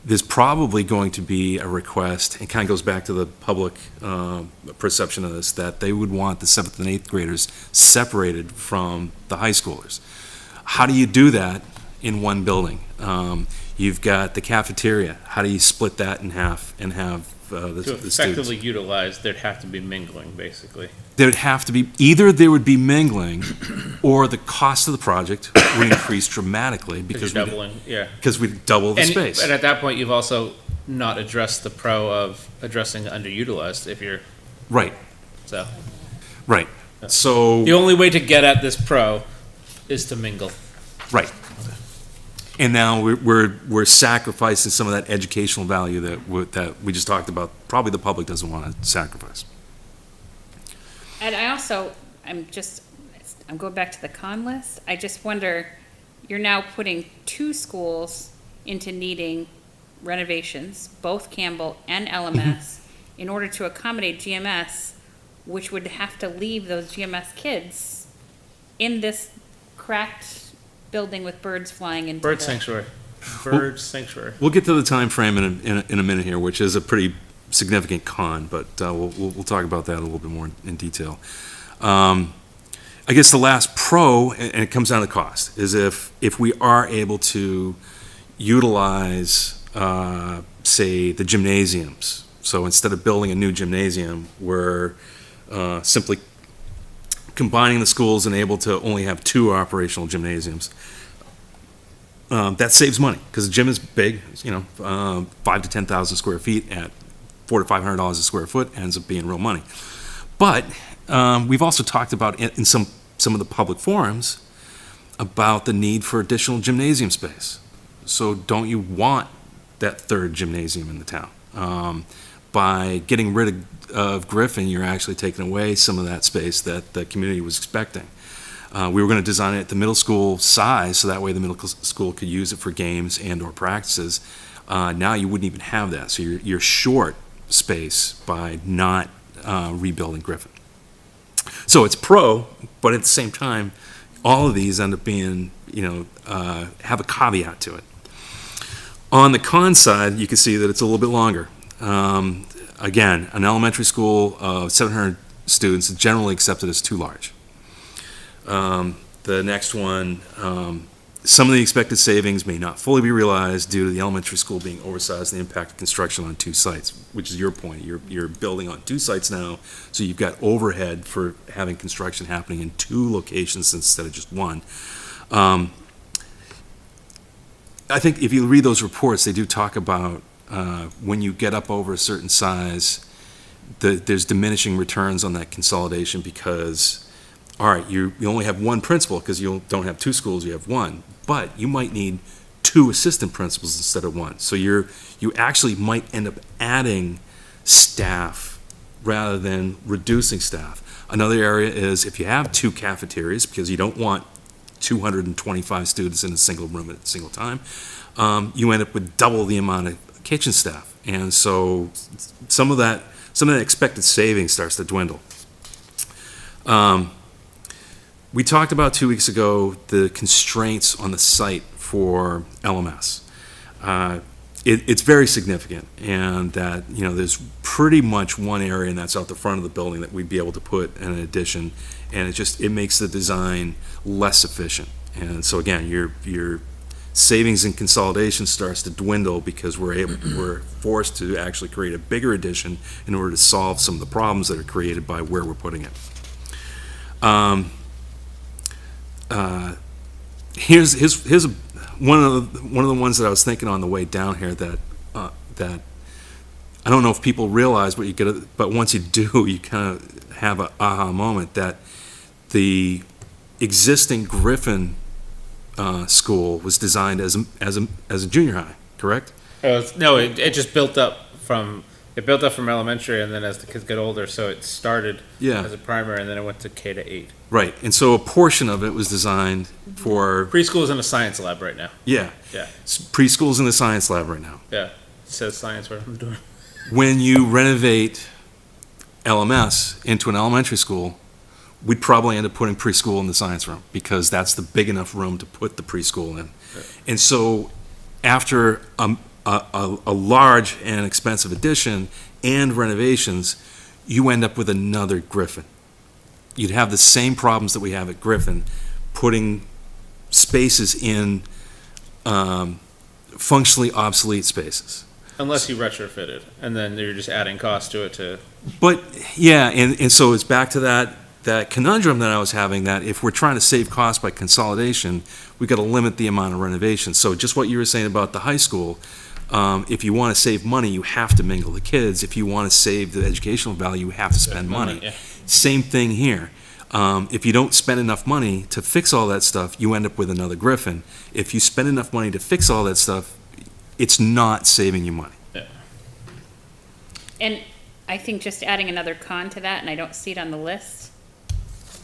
Speaker 7: there's probably going to be a request, and kind of goes back to the public perception of this, that they would want the 7th and 8th graders separated from the high schoolers. How do you do that in one building? You've got the cafeteria. How do you split that in half and have the
Speaker 2: To
Speaker 7: students?
Speaker 2: effectively utilize, there'd have to be mingling, basically.
Speaker 7: There would have to be, either there would be mingling, or the cost of the project would increase dramatically because
Speaker 2: You're doubling, yeah.
Speaker 7: we'd double the
Speaker 2: And,
Speaker 7: space.
Speaker 2: and at that point, you've also not addressed the pro of addressing underutilized, if you're,
Speaker 7: Right,
Speaker 2: so.
Speaker 7: right. So,
Speaker 2: The only way to get at this pro is to mingle.
Speaker 7: right. And now we're sacrificing some of that educational value that we just talked about. Probably the public doesn't want to sacrifice.
Speaker 5: And I also, I'm going back to the con list. I just wonder, you're now putting 2 schools into needing renovations, both Campbell and LMS, in order to accommodate GMS, which would have to leave those GMS kids in this cracked building with birds flying into
Speaker 2: Bird
Speaker 5: the-
Speaker 2: sanctuary. Bird sanctuary.
Speaker 7: We'll get to the time frame in a minute here, which is a pretty significant con, but we'll talk about that a little bit more in detail. I guess the last pro, and it comes down to cost, is if we are able to utilize, say, the gymnasiums. So instead of building a new gymnasium, we're simply combining the schools and able to only have 2 operational gymnasiums. That saves money, because the gym is big, 5 to 10,000 square feet at $400 to $500 a square foot ends up being real money. But we've also talked about in some of the public forums about the need for additional gymnasium space. So don't you want that 3rd gymnasium in the town? By getting rid of Griffin, you're actually taking away some of that space that the community was expecting. We were going to design it at the middle school size, so that way the middle school could use it for games and/or practices. Now you wouldn't even have that, so you're short space by not rebuilding Griffin. So it's pro, but at the same time, all of these end up being, have a caveat to it. On the con side, you can see that it's a little bit longer. Again, an elementary school of 700 students is generally accepted as too large. The next one, some of the expected savings may not fully be realized due to the elementary school being oversized and the impact of construction on 2 sites, which is your point. You're building on 2 sites now, so you've got overhead for having construction happening in 2 locations instead of just 1. I think if you read those reports, they do talk about when you get up over a certain size, there's diminishing returns on that consolidation because, all right, you only have 1 principal because you don't have 2 schools, you have 1. But you might need 2 assistant principals instead of 1. So you actually might end up adding staff rather than reducing staff. Another area is if you have 2 cafeterias, because you don't want 225 students in a single room at a single time, you end up with double the amount of kitchen staff. And so some of that expected savings starts to dwindle. We talked about 2 weeks ago the constraints on the site for LMS. It's very significant, and that there's pretty much one area, and that's out the front of the building, that we'd be able to put an addition, and it makes the design less efficient. And so again, your savings and consolidation starts to dwindle because we're forced to actually create a bigger addition in order to solve some of the problems that are created by where we're putting it. Here's one of the ones that I was thinking on the way down here that I don't know if people realize what you get, but once you do, you kind of have a aha moment that the existing Griffin school was designed as a junior high, correct?
Speaker 2: No, it just built up from elementary, and then as the kids get older, so it started
Speaker 7: Yeah.
Speaker 2: as a primary, and then it went to K to 8.
Speaker 7: Right, and so a portion of it was designed for
Speaker 2: Preschool's in a science lab right now.
Speaker 7: Yeah.
Speaker 2: Yeah.
Speaker 7: Preschool's in the science lab right now.
Speaker 2: Yeah, it says science where I'm doing.
Speaker 7: When you renovate LMS into an elementary school, we'd probably end up putting preschool in the science room because that's the big enough room to put the preschool in. And so after a large and expensive addition and renovations, you end up with another Griffin. You'd have the same problems that we have at Griffin, putting spaces in functionally obsolete spaces.
Speaker 2: Unless you retrofitted, and then you're just adding cost to it to.
Speaker 7: But, yeah, and so it's back to that conundrum that I was having, that if we're trying to save costs by consolidation, we've got to limit the amount of renovation. So just what you were saying about the high school, if you want to save money, you have to mingle the kids. If you want to save the educational value, you have to spend money.
Speaker 2: Yeah.
Speaker 7: Same thing here. If you don't spend enough money to fix all that stuff, you end up with another Griffin. If you spend enough money to fix all that stuff, it's not saving you money.
Speaker 5: And I think just adding another con to that, and I don't see it on the list,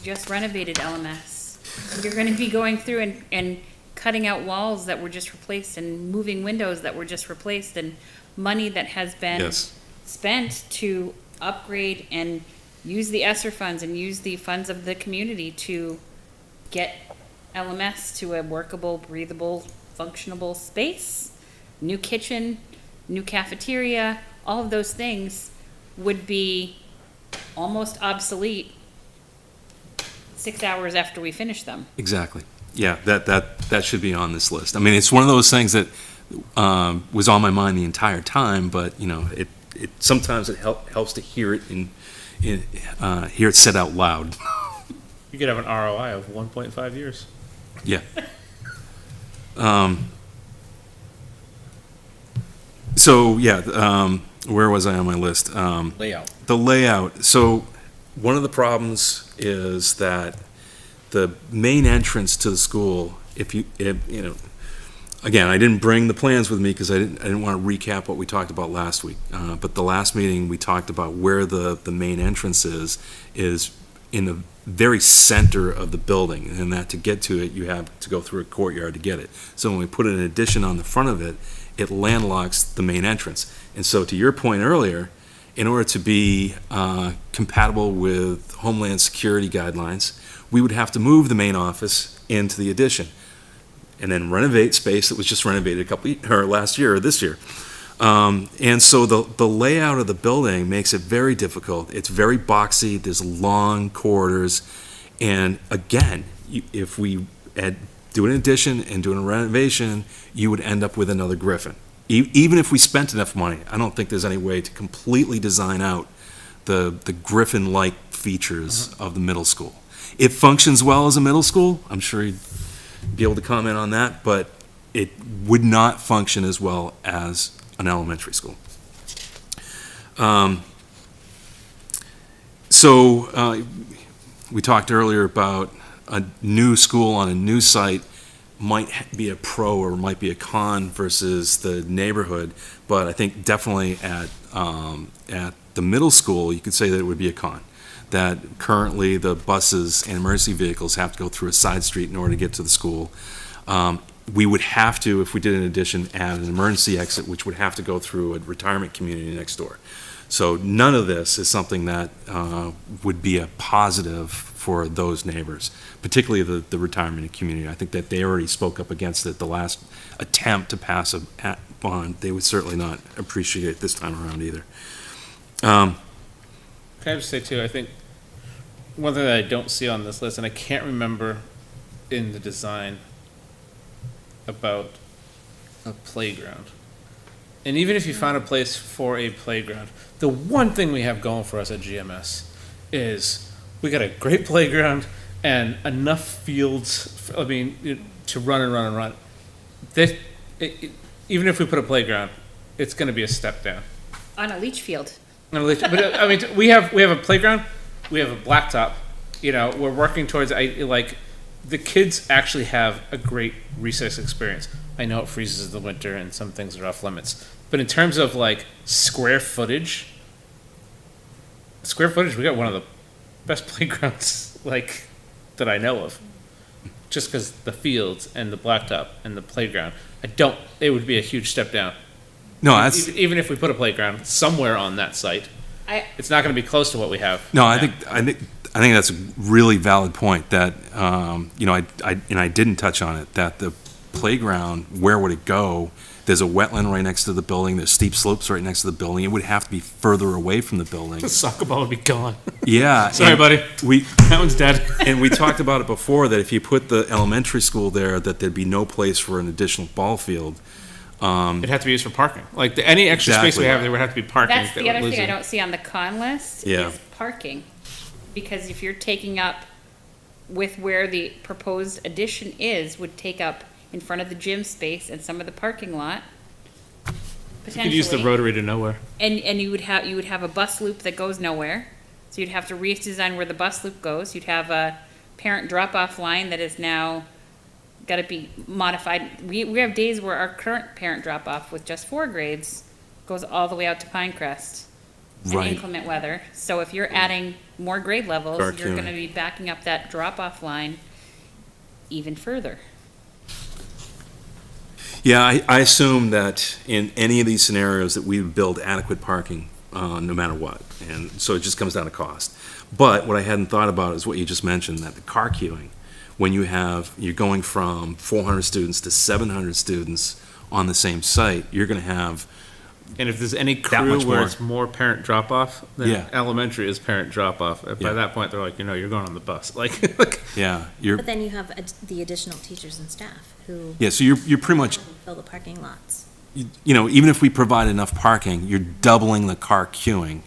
Speaker 5: just renovated LMS. You're gonna be going through and cutting out walls that were just replaced and moving windows that were just replaced, and money that has been
Speaker 7: Yes.
Speaker 5: spent to upgrade and use the ESSER funds and use the funds of the community to get LMS to a workable, breathable, functionable space. New kitchen, new cafeteria, all of those things would be almost obsolete 6 hours after we finish them.
Speaker 7: Exactly. Yeah, that should be on this list. I mean, it's one of those things that was on my mind the entire time, but, it sometimes it helps to hear it hear it said out loud.
Speaker 2: You could have an ROI of 1.5 years.
Speaker 7: Yeah. So, yeah, where was I on my list?
Speaker 3: Layout.
Speaker 7: The layout. So, one of the problems is that the main entrance to the school, again, I didn't bring the plans with me because I didn't want to recap what we talked about last week. But the last meeting, we talked about where the main entrance is in the very center of the building, and that to get to it, you have to go through a courtyard to get it. So when we put an addition on the front of it, it landlocks the main entrance. And so to your point earlier, in order to be compatible with Homeland Security guidelines, we would have to move the main office into the addition and then renovate space that was just renovated last year or this year. And so the layout of the building makes it very difficult. It's very boxy. There's long corridors. And again, if we do an addition and do a renovation, you would end up with another Griffin. Even if we spent enough money, I don't think there's any way to completely design out the Griffin-like features of the middle school. It functions well as a middle school. I'm sure you'd be able to comment on that, but it would not function as well as an elementary school. We talked earlier about a new school on a new site might be a pro or might be a con versus the neighborhood, but I think definitely at the middle school, you could say that it would be a con. That currently the buses and emergency vehicles have to go through a side street in order to get to the school. We would have to, if we did an addition, add an emergency exit, which would have to go through a retirement community next door. So none of this is something that would be a positive for those neighbors, particularly the retirement community. I think that they already spoke up against it. The last attempt to pass a bond, they would certainly not appreciate it this time around either.
Speaker 2: Can I just say too, I think one thing that I don't see on this list, and I can't remember in the design about a playground. And even if you found a place for a playground, the one thing we have going for us at GMS is we got a great playground and enough fields, to run and run and run. Even if we put a playground, it's gonna be a step down.
Speaker 5: On a Litchfield.
Speaker 2: But we have a playground, we have a blacktop, we're working towards, the kids actually have a great recess experience. I know it freezes in the winter and some things are off limits, but in terms of square footage, we got one of the best playgrounds that I know of. Just because the fields and the blacktop and the playground, it would be a huge step down.
Speaker 7: No, that's,
Speaker 2: Even if we put a playground somewhere on that site, it's not going to be close to what we have.
Speaker 7: no,
Speaker 2: now.
Speaker 7: I think that's a really valid point that, I didn't touch on it, that the playground, where would it go? There's a wetland right next to the building, there's steep slopes right next to the building, it would have to be further away from the building.
Speaker 2: The soccer ball would be gone.
Speaker 7: Yeah.
Speaker 2: Sorry,
Speaker 7: and
Speaker 2: buddy. That one's dead.
Speaker 7: And we talked about it before, that if you put the elementary school there, that there'd be no place for an additional ball field.
Speaker 2: It'd have to be used for parking. Any extra space we
Speaker 7: Exactly.
Speaker 2: have, there would have to be parking.
Speaker 5: That's
Speaker 2: that
Speaker 5: the
Speaker 2: would
Speaker 5: other
Speaker 2: lose
Speaker 5: thing I
Speaker 2: it.
Speaker 5: don't see on the con list
Speaker 7: Yeah.
Speaker 5: is parking. Because if you're taking up with where the proposed addition would take up in front of the gym space and some of the parking lot.
Speaker 2: You
Speaker 5: Potentially.
Speaker 2: could use the rotary to nowhere.
Speaker 5: And you would have a bus loop that goes nowhere. So you'd have to redesign where the bus loop goes. You'd have a parent drop-off line that is now got to be modified. We have days where our current parent drop-off with just 4 grades goes all the way out to Pinecrest in
Speaker 7: Right.
Speaker 5: inclement weather. So if you're adding more grade levels,
Speaker 7: Dark
Speaker 5: you're going to
Speaker 7: humor.
Speaker 5: be backing up that drop-off line even further.
Speaker 7: Yeah, I assume that in any of these scenarios that we would build adequate parking, no matter what, and so it just comes down to cost. But what I hadn't thought about is what you just mentioned, that the car queuing, when you're going from 400 students to 700 students on the same site, you're gonna have,
Speaker 2: And if there's any
Speaker 7: That
Speaker 2: crew
Speaker 7: much
Speaker 2: where
Speaker 7: more.
Speaker 2: it's more parent drop-off, then
Speaker 7: Yeah.
Speaker 2: elementary is parent drop-off. By
Speaker 7: Yeah.
Speaker 2: that point, they're like, you're going on the bus.
Speaker 7: yeah,
Speaker 1: But then you have the additional teachers and staff who
Speaker 7: so you're pretty much,
Speaker 1: fill the parking lots.
Speaker 7: even if we provide enough parking, you're doubling the car queuing.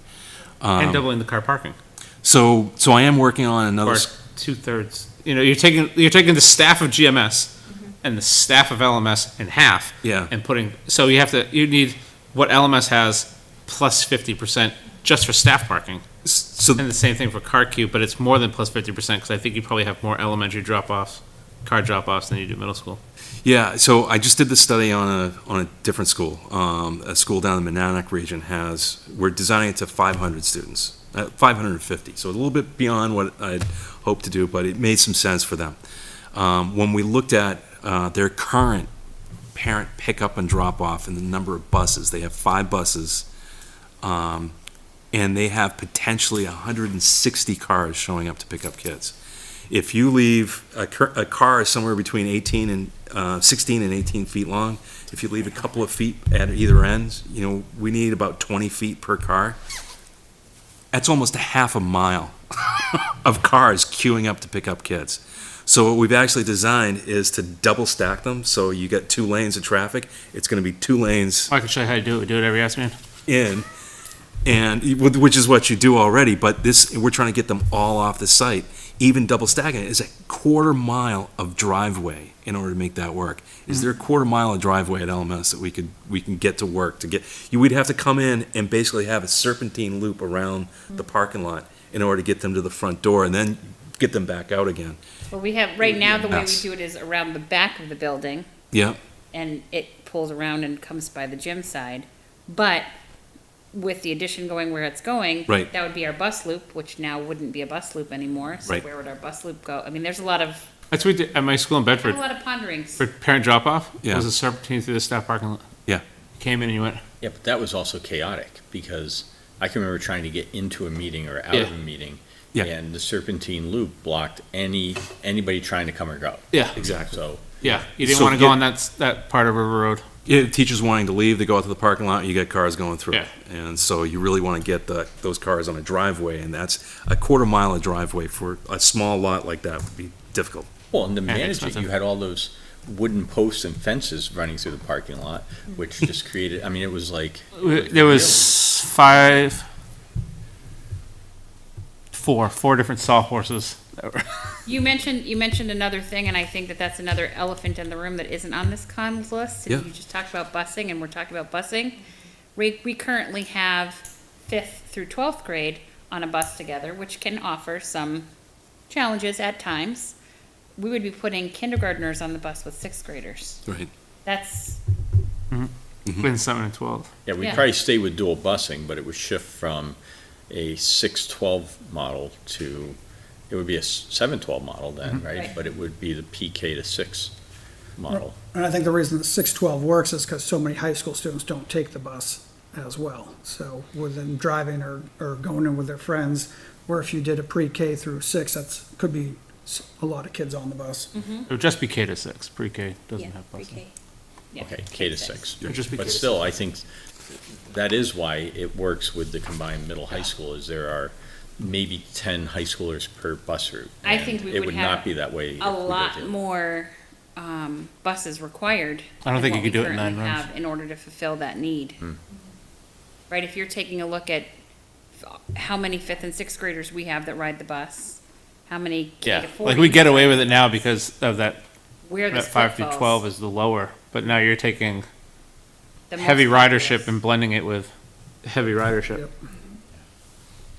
Speaker 2: and doubling the car parking.
Speaker 7: So I am working on another,
Speaker 2: Or 2/3. You're taking the staff of GMS and the staff of LMS in half.
Speaker 7: Yeah.
Speaker 2: And so you need what LMS has plus 50% just for staff parking.
Speaker 7: so
Speaker 2: And the same thing for car queue, but it's more than plus 50% because I think you probably have more elementary drop-offs, car drop-offs than you do middle school.
Speaker 7: yeah, so I just did the study on a different school. A school down in the Monadnock region we're designing it to 500 students, 550, so a little bit beyond what I'd hoped to do, but it made some sense for them. When we looked at their current parent pickup and drop-off and the number of buses, they have 5 buses, and they have potentially 160 cars showing up to pick up kids. If you leave, a car is somewhere between 16 and 18 feet long. If you leave a couple of feet at either ends, we need about 20 feet per car. That's almost a half a mile of cars queuing up to pick up kids. So what we've actually designed is to double stack them, so you get 2 lanes of traffic. It's gonna be 2 lanes
Speaker 2: I can show you how to do it. We do it every afternoon.
Speaker 7: in, which is what you do already, but we're trying to get them all off the site. Even double stacking it is a quarter mile of driveway in order to make that work. Is there a quarter mile of driveway at LMS that we can get to work we'd have to come in and basically have a serpentine loop around the parking lot in order to get them to the front door and then get them back out again.
Speaker 5: Well, we have, right now, the way we
Speaker 7: Yes.
Speaker 5: do it is around the back of the building.
Speaker 7: Yeah,
Speaker 5: And it pulls around and comes by the gym side. But with the addition going where it's going,
Speaker 7: Right.
Speaker 5: that would be our bus loop, which now wouldn't be a bus loop anymore. So
Speaker 7: Right.
Speaker 5: where would our bus loop go? I mean, there's a lot of
Speaker 2: That's what we did at my school in Bedford.
Speaker 5: ponderings.
Speaker 2: For parent drop-off,
Speaker 7: Yeah.
Speaker 2: it was a serpentine through the staff parking lot.
Speaker 7: Yeah.
Speaker 2: You came in and you went,
Speaker 3: Yeah, but that was also chaotic, because I can remember trying to get into a meeting or out
Speaker 2: Yeah.
Speaker 3: of a meeting,
Speaker 7: Yeah.
Speaker 3: and the serpentine loop blocked anybody trying to come or go.
Speaker 2: yeah,
Speaker 7: exactly.
Speaker 3: So,
Speaker 2: yeah. You didn't
Speaker 7: So
Speaker 2: want to go
Speaker 7: get-
Speaker 2: on that part of River Road.
Speaker 7: Yeah, teachers wanting to leave, they go out to the parking lot, you get cars going through.
Speaker 2: Yeah.
Speaker 7: And so you really want to get those cars on a driveway, and that's a quarter mile of driveway for a small lot like that would be difficult.
Speaker 3: well, and to manage it,
Speaker 2: expensive.
Speaker 3: you had all those wooden posts and fences running through the parking lot, which just created, it was like.
Speaker 2: There was four different sawhorses. that were-
Speaker 5: You mentioned another thing, and I think that that's another elephant in the room that isn't on this comms list.
Speaker 7: Yeah.
Speaker 5: You just talked about busing, and we're talking about busing. We currently have 5th through 12th grade on a bus together, which can offer some challenges at times. We would be putting kindergartners on the bus with 6th graders.
Speaker 7: Right.
Speaker 5: That's,
Speaker 2: Between 7 and 12.
Speaker 3: Yeah, we'd
Speaker 5: Yeah.
Speaker 3: probably stay with dual busing, but it would shift from a 6-12 model to, it would be a 7-12 model then, right?
Speaker 5: Right.
Speaker 3: But it would be the PK to 6 model.
Speaker 4: And I think the reason that 612 works is because so many high school students don't take the bus as well. So with them driving or going in with their friends, where if you did a pre-K through 6, could be a lot of kids on the bus.
Speaker 2: It would just be K to 6. Pre-K doesn't
Speaker 1: Yeah,
Speaker 2: have busing.
Speaker 1: pre-K.
Speaker 5: yeah.
Speaker 3: Okay, K to 6.
Speaker 2: It would just be K
Speaker 3: But
Speaker 2: to
Speaker 3: still,
Speaker 2: 6.
Speaker 3: I think that is why it works with the combined middle high school, is there are maybe 10 high schoolers per bus route.
Speaker 5: I
Speaker 3: and
Speaker 5: think we
Speaker 3: it
Speaker 5: would
Speaker 3: would
Speaker 5: have
Speaker 3: not be that way. if we
Speaker 5: A
Speaker 3: go
Speaker 5: lot
Speaker 3: to-
Speaker 5: more buses required.
Speaker 2: I don't
Speaker 5: than
Speaker 2: think you
Speaker 5: what
Speaker 2: could do
Speaker 5: we
Speaker 2: it in 9
Speaker 5: currently
Speaker 2: runs.
Speaker 5: have in order to fulfill that need. Right, if you're taking a look at how many 5th and 6th graders we have that ride the bus, how many K
Speaker 2: Yeah,
Speaker 5: to 4.
Speaker 2: like we get away with it now because of that,
Speaker 5: Where the
Speaker 2: that
Speaker 5: split
Speaker 2: 5 through
Speaker 5: falls.
Speaker 2: 12 is the lower, but now you're taking
Speaker 5: The most
Speaker 2: heavy ridership
Speaker 5: populous.
Speaker 2: and blending it with heavy ridership.
Speaker 4: Yep.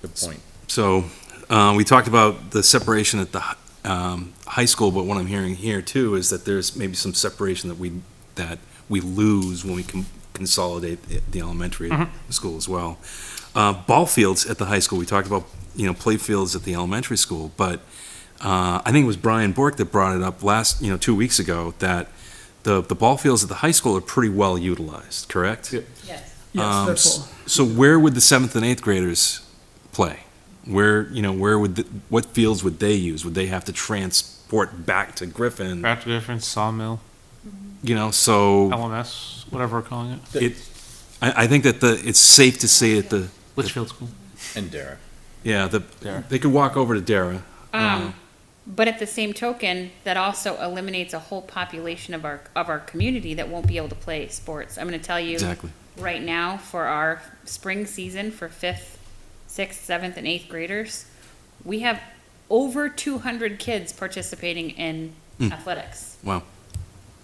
Speaker 3: Good point.
Speaker 7: So, we talked about the separation at the high school, but what I'm hearing here too is that there's maybe some separation that we lose when we consolidate the elementary school as well. Ball fields at the high school, we talked about, play fields at the elementary school, but I think it was Brian Bork that brought it up 2 weeks ago, that the ball fields at the high school are pretty well utilized, correct?
Speaker 2: Yep.
Speaker 5: Yes.
Speaker 4: Yes, they're full.
Speaker 7: So where would the 7th and 8th graders play? What fields would they use? Would they have to transport back to Griffin?
Speaker 2: Craft difference, sawmill,
Speaker 7: So
Speaker 2: LMS, whatever we're calling it.
Speaker 7: I think that it's safe to say that
Speaker 2: Litchfield School.
Speaker 3: And Dara.
Speaker 2: Dara.
Speaker 7: they could walk over to Dara.
Speaker 5: But at the same token, that also eliminates a whole population of our community that won't be able to play sports. I'm gonna tell you.
Speaker 7: Exactly.
Speaker 5: Right now, for our spring season for 5th, 6th, 7th, and 8th graders, we have over 200 kids participating in athletics.
Speaker 7: Wow.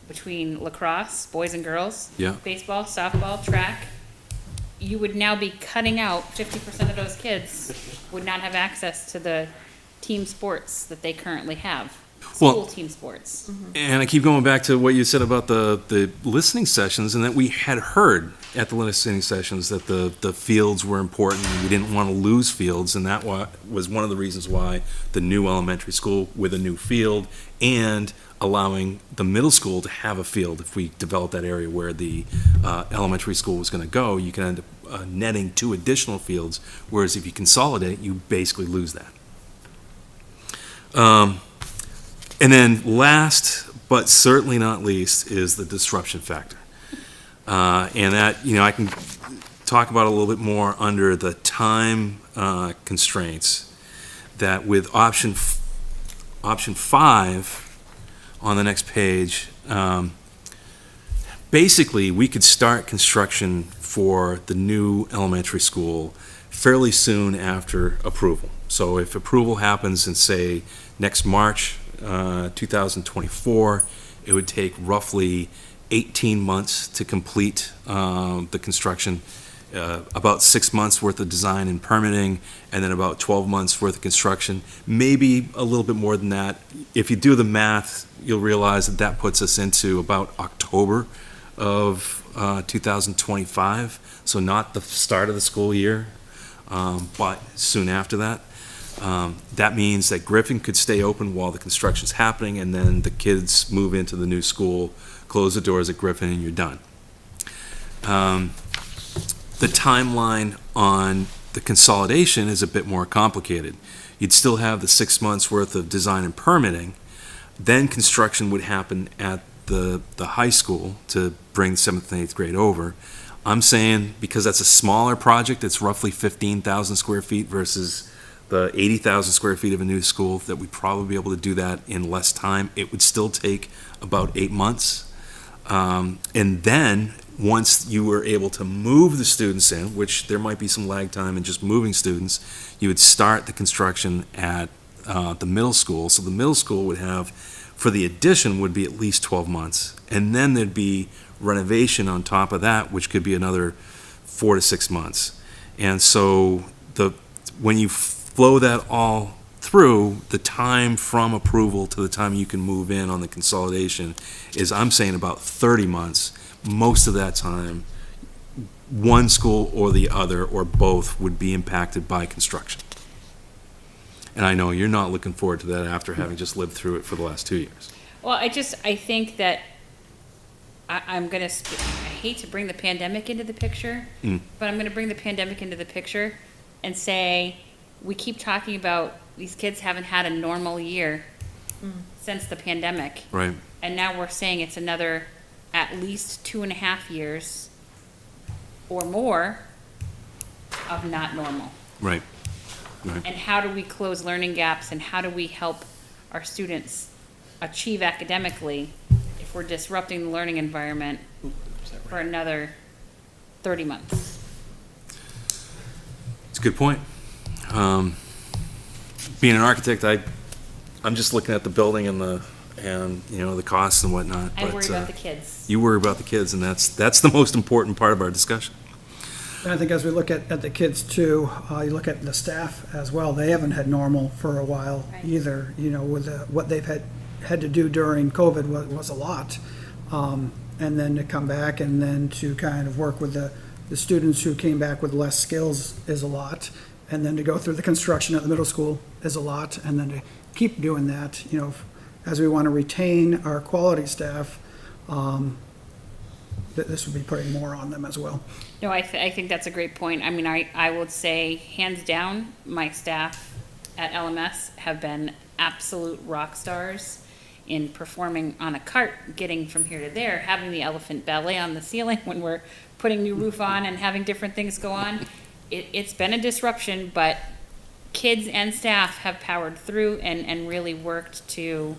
Speaker 5: Between lacrosse, boys and girls,
Speaker 7: Yeah.
Speaker 5: baseball, softball, track. You would now be cutting out 50% of those kids would not have access to the team sports that they currently have.
Speaker 7: Well-
Speaker 5: School team sports.
Speaker 7: And I keep going back to what you said about the listening sessions, and that we had heard at the listening sessions that the fields were important, and we didn't want to lose fields, and that was one of the reasons why the new elementary school with a new field, and allowing the middle school to have a field. If we develop that area where the elementary school was going to go, you can end up netting 2 additional fields, whereas if you consolidate, you basically lose that. And then last, but certainly not least, is the disruption factor. And that, I can talk about a little bit more under the time constraints, that with option 5 on the next page, basically, we could start construction for the new elementary school fairly soon after approval. So if approval happens in, say, next March, 2024, it would take roughly 18 months to complete the construction, about 6 months worth of design and permitting, and then about 12 months worth of construction, maybe a little bit more than that. If you do the math, you'll realize that puts us into about October of 2025, so not the start of the school year, but soon after that. That means that Griffin could stay open while the construction's happening, and then the kids move into the new school, close the doors at Griffin, and you're done. The timeline on the consolidation is a bit more complicated. You'd still have the 6 months worth of design and permitting, then construction would happen at the high school to bring 7th and 8th grade over. I'm saying, because that's a smaller project, it's roughly 15,000 square feet versus the 80,000 square feet of a new school, that we'd probably be able to do that in less time. It would still take about 8 months. And then once you were able to move the students in, which there might be some lag time in just moving students, you would start the construction at the middle school. So the middle school would have, for the addition, would be at least 12 months. And then there'd be renovation on top of that, which could be another 4 to 6 months. And so when you flow that all through, the time from approval to the time you can move in on the consolidation is, I'm saying, about 30 months. Most of that time, one school or the other or both would be impacted by construction. And I know you're not looking forward to that after having just lived through it for the last 2 years.
Speaker 5: Well, I think that I hate to bring the pandemic into the picture, but I'm gonna bring the pandemic into the picture and say, we keep talking about these kids haven't had a normal year since the pandemic.
Speaker 7: Right.
Speaker 5: And now we're saying it's another at least 2.5 years or more of not normal.
Speaker 7: Right. Right.
Speaker 5: And how do we close learning gaps, and how do we help our students achieve academically if we're disrupting the learning environment for another 30 months?
Speaker 7: It's a good point. Being an architect, I'm just looking at the building and the costs and whatnot.
Speaker 5: I
Speaker 7: but,
Speaker 5: worry about the kids.
Speaker 7: You worry about the kids, and that's the most important part of our discussion.
Speaker 4: And I think as we look at the kids too, you look at the staff as well, they haven't had normal for a while
Speaker 5: Right.
Speaker 4: either, with what they've had to do during COVID was a lot. And then to come back and then to kind of work with the students who came back with less skills is a lot. And then to go through the construction at the middle school is a lot. And then to keep doing that, as we want to retain our quality staff, this would be putting more on them as well.
Speaker 5: No, I think that's a great point. I mean, I would say, hands down, my staff at LMS have been absolute rock stars in performing on a cart, getting from here to there, having the elephant ballet on the ceiling when we're putting new roof on and having different things go on. It's been a disruption, but kids and staff have powered through and really worked to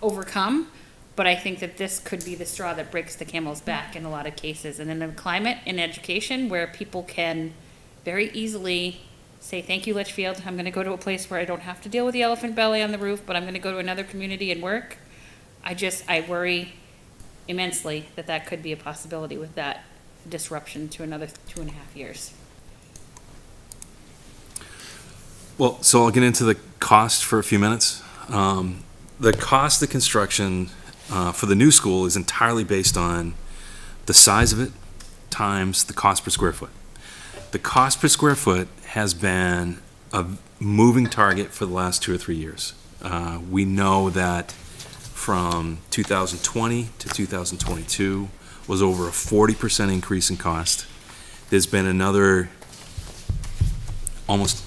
Speaker 5: overcome. But I think that this could be the straw that breaks the camel's back in a lot of cases. And in a climate in education where people can very easily say, thank you, Litchfield, I'm gonna go to a place where I don't have to deal with the elephant belly on the roof, but I'm gonna go to another community and work. I worry immensely that could be a possibility with that disruption to another 2.5 years.
Speaker 7: Well, so I'll get into the cost for a few minutes. The cost of construction for the new school is entirely based on the size of it times the cost per square foot. The cost per square foot has been a moving target for the last 2 or 3 years. We know that from 2020 to 2022 was over a 40% increase in cost. There's been another almost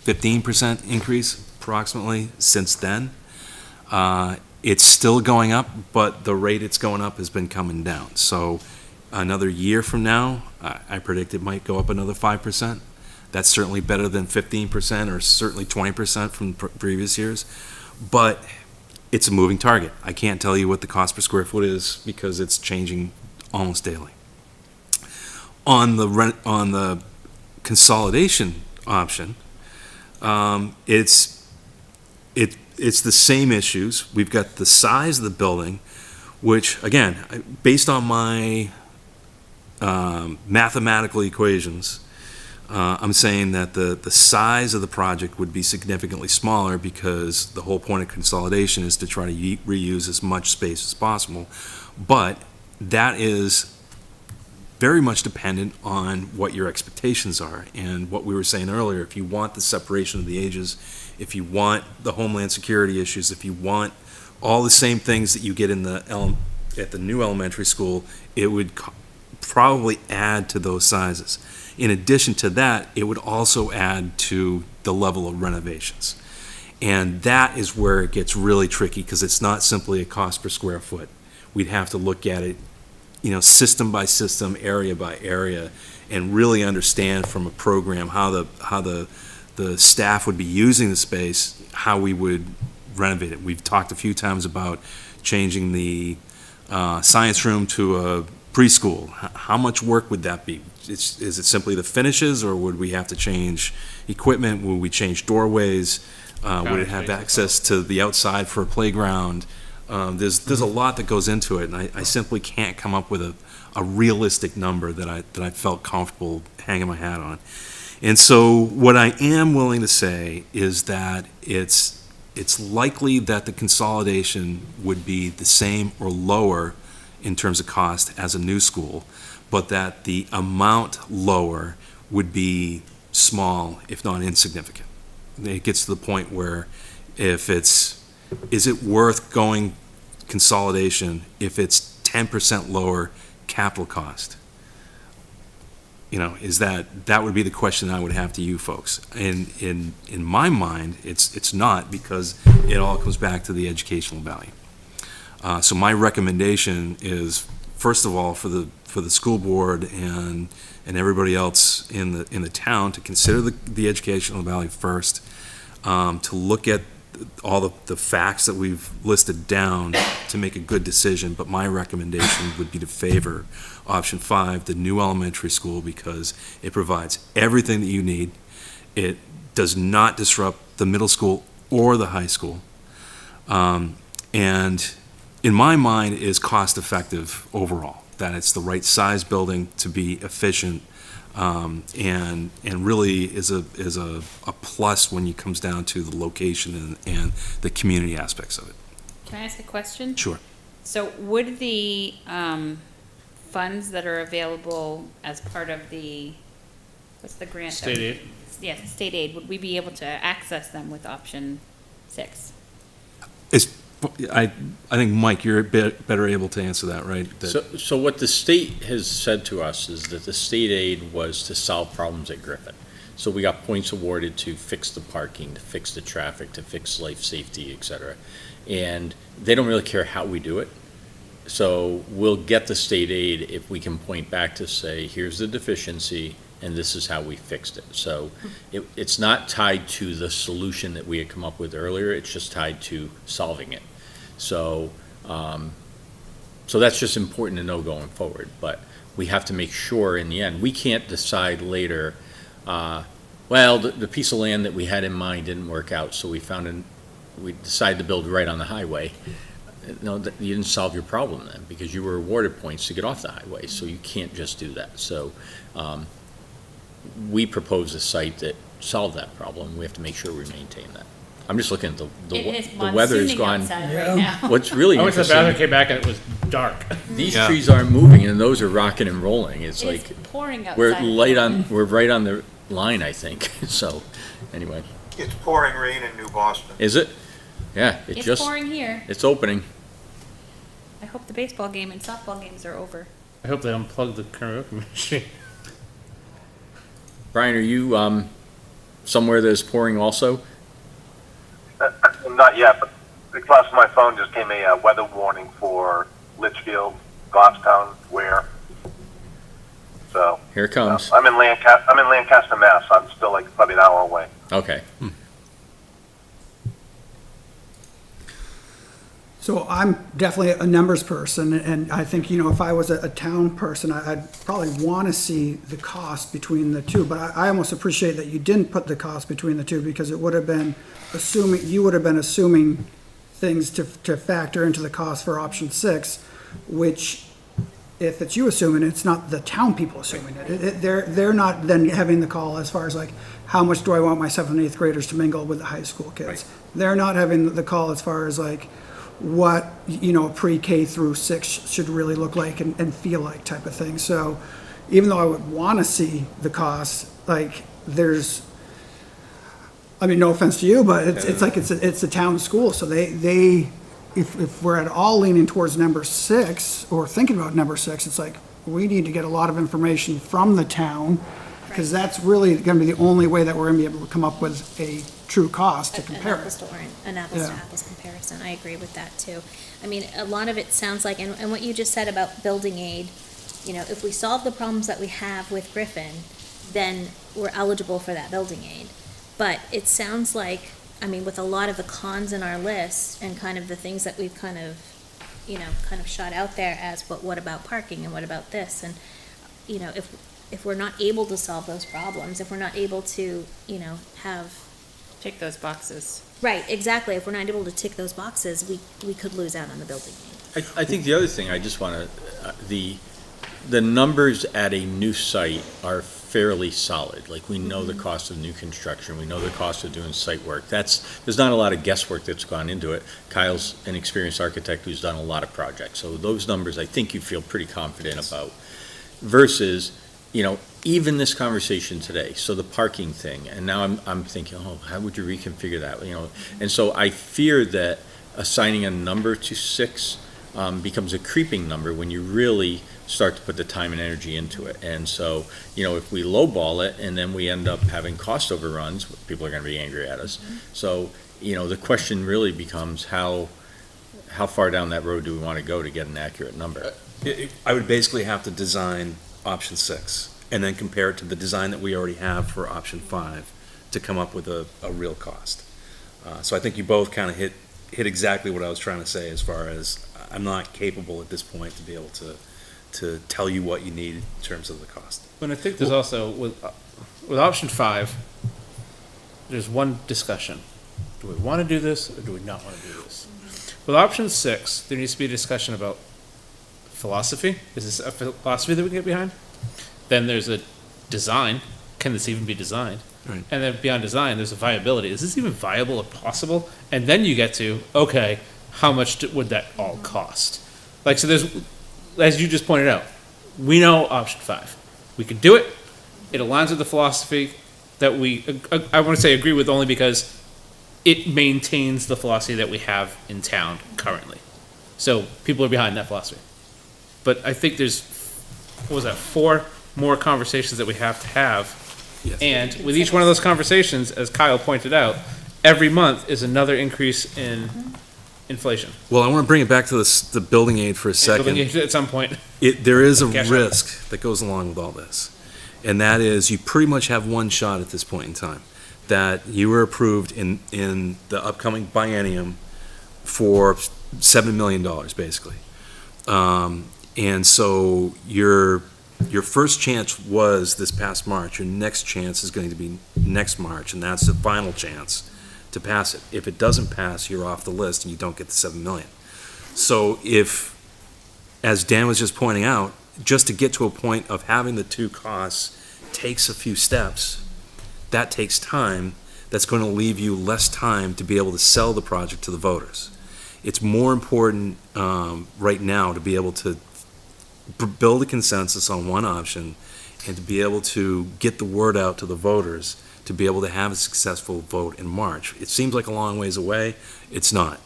Speaker 7: 15% increase approximately since then. It's still going up, but the rate it's going up has been coming down. So another year from now, I predict it might go up another 5%. That's certainly better than 15% or certainly 20% from previous years. But it's a moving target. I can't tell you what the cost per square foot is because it's changing almost daily. On the consolidation option, it's the same issues. We've got the size of the building, which again, based on my mathematical equations, I'm saying that the size of the project would be significantly smaller because the whole point of consolidation is to try to reuse as much space as possible. But that is very much dependent on what your expectations are and what we were saying earlier. If you want the separation of the ages, if you want the homeland security issues, if you want all the same things that you get in at the new elementary school, it would probably add to those sizes. In addition to that, it would also add to the level of renovations. And that is where it gets really tricky because it's not simply a cost per square foot. We'd have to look at it, system by system, area by area, and really understand from a program how the staff would be using the space, how we would renovate it. We've talked a few times about changing the science room to a preschool, how much work would that be? Is it simply the finishes, or would we have to change equipment? Would we change doorways? Would it have access to the outside for a playground? There's a lot that goes into it, and I simply can't come up with a realistic number that I felt comfortable hanging my hat on. And so what I am willing to say is that it's likely that the consolidation would be the same or lower in terms of cost as a new school, but that the amount lower would be small, if not insignificant. It gets to the point where is it worth going consolidation if it's 10% lower capital cost? Is that would be the question I would have to you folks. And in my mind, it's not, because it all comes back to the educational value. So my recommendation is, first of all, for the school board and everybody else in the town to consider the educational value first, to look at all the facts that we've listed down to make a good decision. But my recommendation would be to favor option 5, the new elementary school, because it provides everything that you need. It does not disrupt the middle school or the high school. And in my mind is cost effective overall, that it's the right size building to be efficient, and really is a plus when it comes down to the location and the community aspects of it.
Speaker 5: Can I ask a question?
Speaker 7: Sure.
Speaker 5: So would the funds that are available as part of what's the grant?
Speaker 2: State aid.
Speaker 5: Yes, state aid, would we be able to access them with option 6?
Speaker 7: I think, Mike, you're a bit better able to answer that, right?
Speaker 3: So what the state has said to us is that the state aid was to solve problems at Griffin. So we got points awarded to fix the parking, to fix the traffic, to fix life safety, et cetera. And they don't really care how we do it. So we'll get the state aid if we can point back to say, here's the deficiency, and this is how we fixed it. So it's not tied to the solution that we had come up with earlier, it's just tied to solving it. So that's just important to know going forward. But we have to make sure in the end, we can't decide later, the piece of land that we had in mind didn't work out, so we decided to build right on the highway. No, you didn't solve your problem then, because you were awarded points to get off the highway, so you can't just do that. So we propose a site that solved that problem. We have to make sure we maintain that. I'm just looking at the weather's gone.
Speaker 5: Right now.
Speaker 3: What's really
Speaker 2: I went to the
Speaker 3: interesting,
Speaker 2: bathroom, came back, and it was dark.
Speaker 3: these trees aren't moving, and those are rocking and rolling. It's
Speaker 5: It's
Speaker 3: like,
Speaker 5: pouring outside.
Speaker 3: we're right on the line, I think. So, anyway.
Speaker 8: It's pouring rain in New Boston.
Speaker 3: Is it? Yeah,
Speaker 5: It's pouring here.
Speaker 3: it's opening.
Speaker 5: I hope the baseball game and softball games are over.
Speaker 2: I hope they unplug the karaoke machine.
Speaker 3: Brian, are you somewhere that is pouring also?
Speaker 8: Not yet, but across my phone just came a weather warning for Litchfield, Goffstown, Ware. So
Speaker 3: Here it comes.
Speaker 8: I'm in Lancaster, Mass. I'm still like probably an hour away.
Speaker 3: Okay.
Speaker 4: So I'm definitely a numbers person, and I think, if I was a town person, I'd probably want to see the cost between the two, but I almost appreciate that you didn't put the cost between the two, because it would have been assuming things to factor into the cost for option 6, which, if it's you assuming, it's not the town people assuming it. They're not then having the call as far as like, how much do I want my 7th and 8th graders to mingle with the high school kids?
Speaker 3: Right.
Speaker 4: They're not having the call as far as like, what, pre-K through 6 should really look like and feel like type of thing. So even though I would want to see the cost, like no offense to you, but it's a town school. So if we're at all leaning towards number 6 or thinking about number 6, it's like, we need to get a lot of information from the town, because that's really going to be the only way that we're going to be able to come up with a true cost to compare.
Speaker 1: An apples to apples comparison. I agree with that too. I mean, a lot of it sounds like, and what you just said about building aid, if we solve the problems that we have with Griffin, then we're eligible for that building aid. But it sounds like, with a lot of the cons in our list and kind of the things that we've kind of kind of shot out there as, but what about parking and what about this? And, if we're not able to solve those problems, if we're not able to, have.
Speaker 5: Tick those boxes.
Speaker 1: Right, exactly. If we're not able to tick those boxes, we could lose out on the building aid.
Speaker 3: I think the other thing, I just want to, the numbers at a new site are fairly solid. Like, we know the cost of new construction, we know the cost of doing site work. There's not a lot of guesswork that's gone into it. Kyle's an experienced architect who's done a lot of projects, so those numbers I think you feel pretty confident about. Versus, even this conversation today, so the parking thing, and now I'm thinking, how would you reconfigure that, And so I fear that assigning a number to 6 becomes a creeping number when you really start to put the time and energy into it. And so, if we lowball it and then we end up having cost overruns, people are gonna be angry at us. So, the question really becomes how far down that road do we wanna go to get an accurate number?
Speaker 7: I would basically have to design option 6 and then compare it to the design that we already have for option 5 to come up with a real cost. So I think you both kind of hit exactly what I was trying to say, as far as I'm not capable at this point to be able to tell you what you need in terms of the cost.
Speaker 2: But I think there's also, with option 5, there's one discussion. Do we want to do this or do we not want to do this? With option 6, there needs to be a discussion about philosophy. Is this a philosophy that we can get behind? Then there's a design. Can this even be designed?
Speaker 7: Right.
Speaker 2: And then beyond design, there's a viability. Is this even viable or possible? And then you get to, okay, how much would that all cost? Like, so there's, as you just pointed out, we know option 5. We can do it. It aligns with the philosophy that I want to say agree with, only because it maintains the philosophy that we have in town currently. So people are behind that philosophy. But I think there's, 4 more conversations that we have to have.
Speaker 7: Yes.
Speaker 2: And with each one of those conversations, as Kyle pointed out, every month is another increase in inflation.
Speaker 7: Well, I want to bring it back to the building aid for a second.
Speaker 2: Building aid at some point.
Speaker 7: There is a
Speaker 2: Cash out.
Speaker 7: risk that goes along with all this. And that is, you pretty much have one shot at this point in time, that you were approved in the upcoming biennium for $7 million, basically. And so your first chance was this past March. Your next chance is going to be next March, and that's the final chance to pass it. If it doesn't pass, you're off the list and you don't get the $7 million. So if, as Dan was just pointing out, just to get to a point of having the 2 costs takes a few steps, that takes time. That's going to leave you less time to be able to sell the project to the voters. It's more important right now to be able to build a consensus on one option and to be able to get the word out to the voters to be able to have a successful vote in March. It seems like a long ways away. It's not.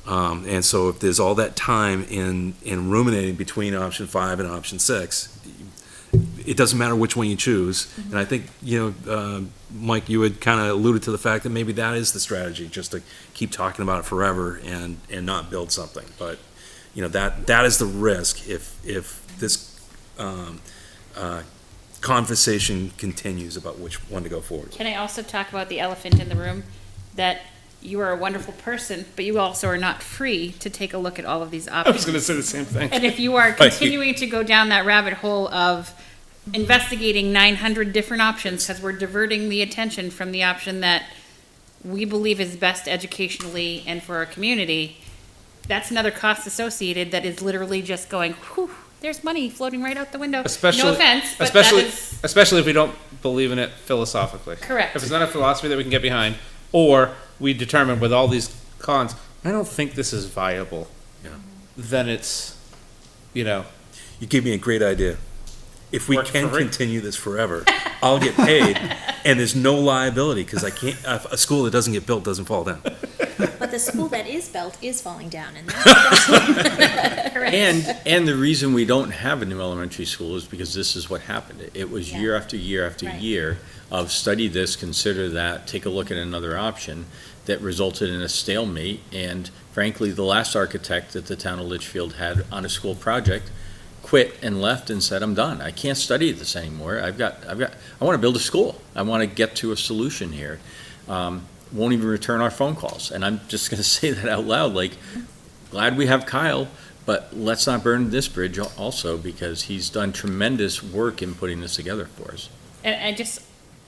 Speaker 7: And so if there's all that time in ruminating between option 5 and option 6, it doesn't matter which one you choose. And I think, Mike, you had kind of alluded to the fact that maybe that is the strategy, just to keep talking about it forever and not build something. But, that is the risk if this conversation continues about which one to go forward.
Speaker 5: Can I also talk about the elephant in the room? That you are a wonderful person, but you also are not free to take a look at all of these
Speaker 2: I was
Speaker 5: options.
Speaker 2: going to say the same thing.
Speaker 5: And if you are continuing to go down that rabbit hole of investigating 900 different options, because we're diverting the attention from the option that we believe is best educationally and for our community, that's another cost associated that is literally just going, whew, there's money floating right out the window. No offense, but that is
Speaker 2: especially if we don't believe in it philosophically.
Speaker 5: correct.
Speaker 2: If it's not a philosophy that we can get behind, or we determine with all these cons, I don't think this is viable,
Speaker 7: Yeah.
Speaker 2: then it's,
Speaker 7: You gave me a great idea. If we
Speaker 2: Work
Speaker 7: can
Speaker 2: for free.
Speaker 7: continue this forever, I'll get paid, and there's no liability, because I can't. A school that doesn't get built doesn't fall down.
Speaker 1: But the school that is built is falling down, and that's correct.
Speaker 3: And the reason we don't have a new elementary school is because this is what happened. It was year after year after
Speaker 1: Right.
Speaker 3: year of study this, consider that, take a look at another option, that resulted in a stalemate. And frankly, the last architect that the town of Litchfield had on a school project quit and left and said, I'm done. I can't study this anymore. I want to build a school. I want to get to a solution here. Won't even return our phone calls. And I'm just going to say that out loud, like, glad we have Kyle, But let's not burn this bridge also, because he's done tremendous work in putting this together for us.
Speaker 5: And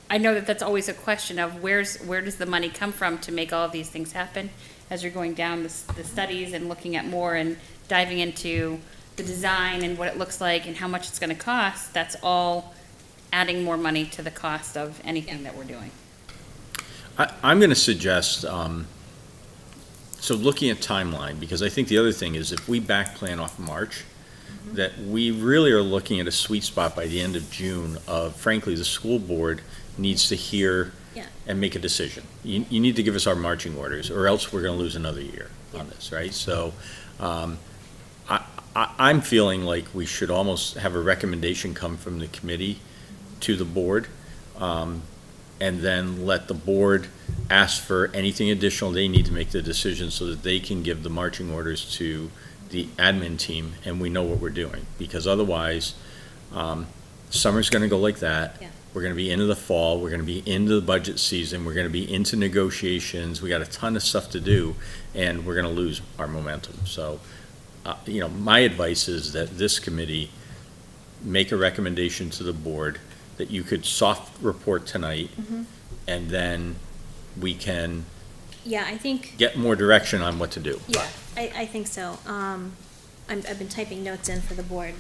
Speaker 5: I know that that's always a question of where does the money come from to make all of these things happen? As you're going down the studies and looking at more and diving into the design and what it looks like and how much it's gonna cost, that's all adding more money to the cost of anything that we're doing.
Speaker 3: I'm going to suggest, so looking at timeline, because I think the other thing is if we back plan off March, that we really are looking at a sweet spot by the end of June of, frankly, the school board needs to hear
Speaker 1: Yeah.
Speaker 3: and make a decision. You need to give us our marching orders, or else we're going to lose another year on this, right? So I'm feeling like we should almost have a recommendation come from the committee to the board, and then let the board ask for anything additional they need to make the decision so that they can give the marching orders to the admin team and we know what we're doing. Because otherwise, summer's gonna go like that.
Speaker 1: Yeah.
Speaker 3: We're gonna be into the fall, we're gonna be into the budget season, we're gonna be into negotiations, we got a ton of stuff to do, and we're gonna lose our momentum. So, my advice is that this committee make a recommendation to the board that you could soft report tonight, and then we can
Speaker 1: Yeah, I think,
Speaker 3: get more direction on what to do.
Speaker 1: yeah, I think so. I've been typing notes in for the board.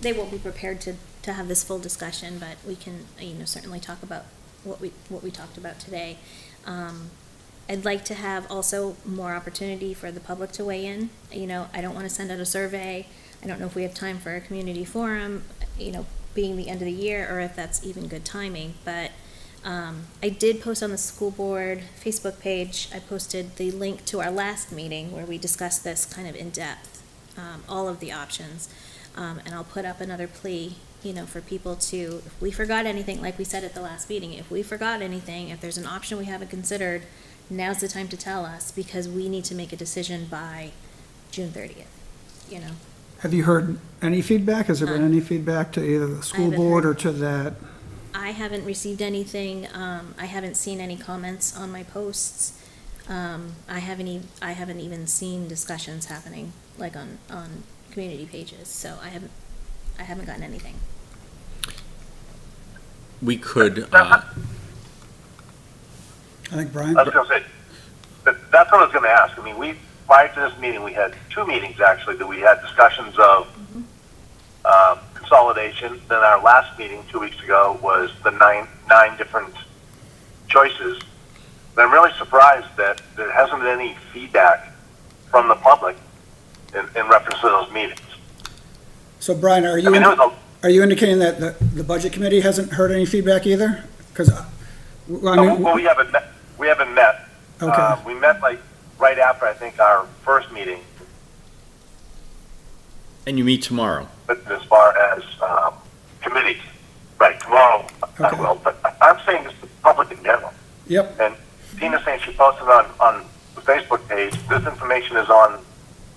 Speaker 1: They won't be prepared to have this full discussion, but we can, certainly talk about what we talked about today. I'd like to have also more opportunity for the public to weigh in. I don't want to send out a survey. I don't know if we have time for a community forum, being the end of the year, or if that's even good timing, but I did post on the school board Facebook page, I posted the link to our last meeting where we discussed this kind of in depth, all of the options. And I'll put up another plea, for people to, if we forgot anything, like we said at the last meeting, if we forgot anything, if there's an option we haven't considered, now's the time to tell us, because we need to make a decision by June 30th,
Speaker 4: Have you heard any feedback? Has there been any feedback to either the school
Speaker 1: haven't
Speaker 4: board or
Speaker 1: heard.
Speaker 4: to that?
Speaker 1: I haven't received anything. I haven't seen any comments on my posts. I haven't even seen discussions happening like on community pages. So I haven't gotten anything.
Speaker 3: We could,
Speaker 4: I think Brian?
Speaker 8: I was gonna say, that's what I was gonna ask. I mean, prior to this meeting, we had two meetings actually, that we had discussions of consolidation. Then our last meeting 2 weeks ago was the nine different choices. And I'm really surprised that there hasn't been any feedback from the public in reference to those meetings.
Speaker 4: So Brian, are you, are you indicating that the budget committee hasn't heard any feedback either? Because,
Speaker 8: well, we haven't met. We haven't met.
Speaker 4: Okay.
Speaker 8: We met like right after, I think, our first meeting.
Speaker 3: and you meet tomorrow.
Speaker 8: But as far as committees, right, tomorrow I
Speaker 4: Okay.
Speaker 8: will. But I'm saying this to the public in general.
Speaker 4: Yep,
Speaker 8: And Tina's saying she posted on the Facebook page. This information is on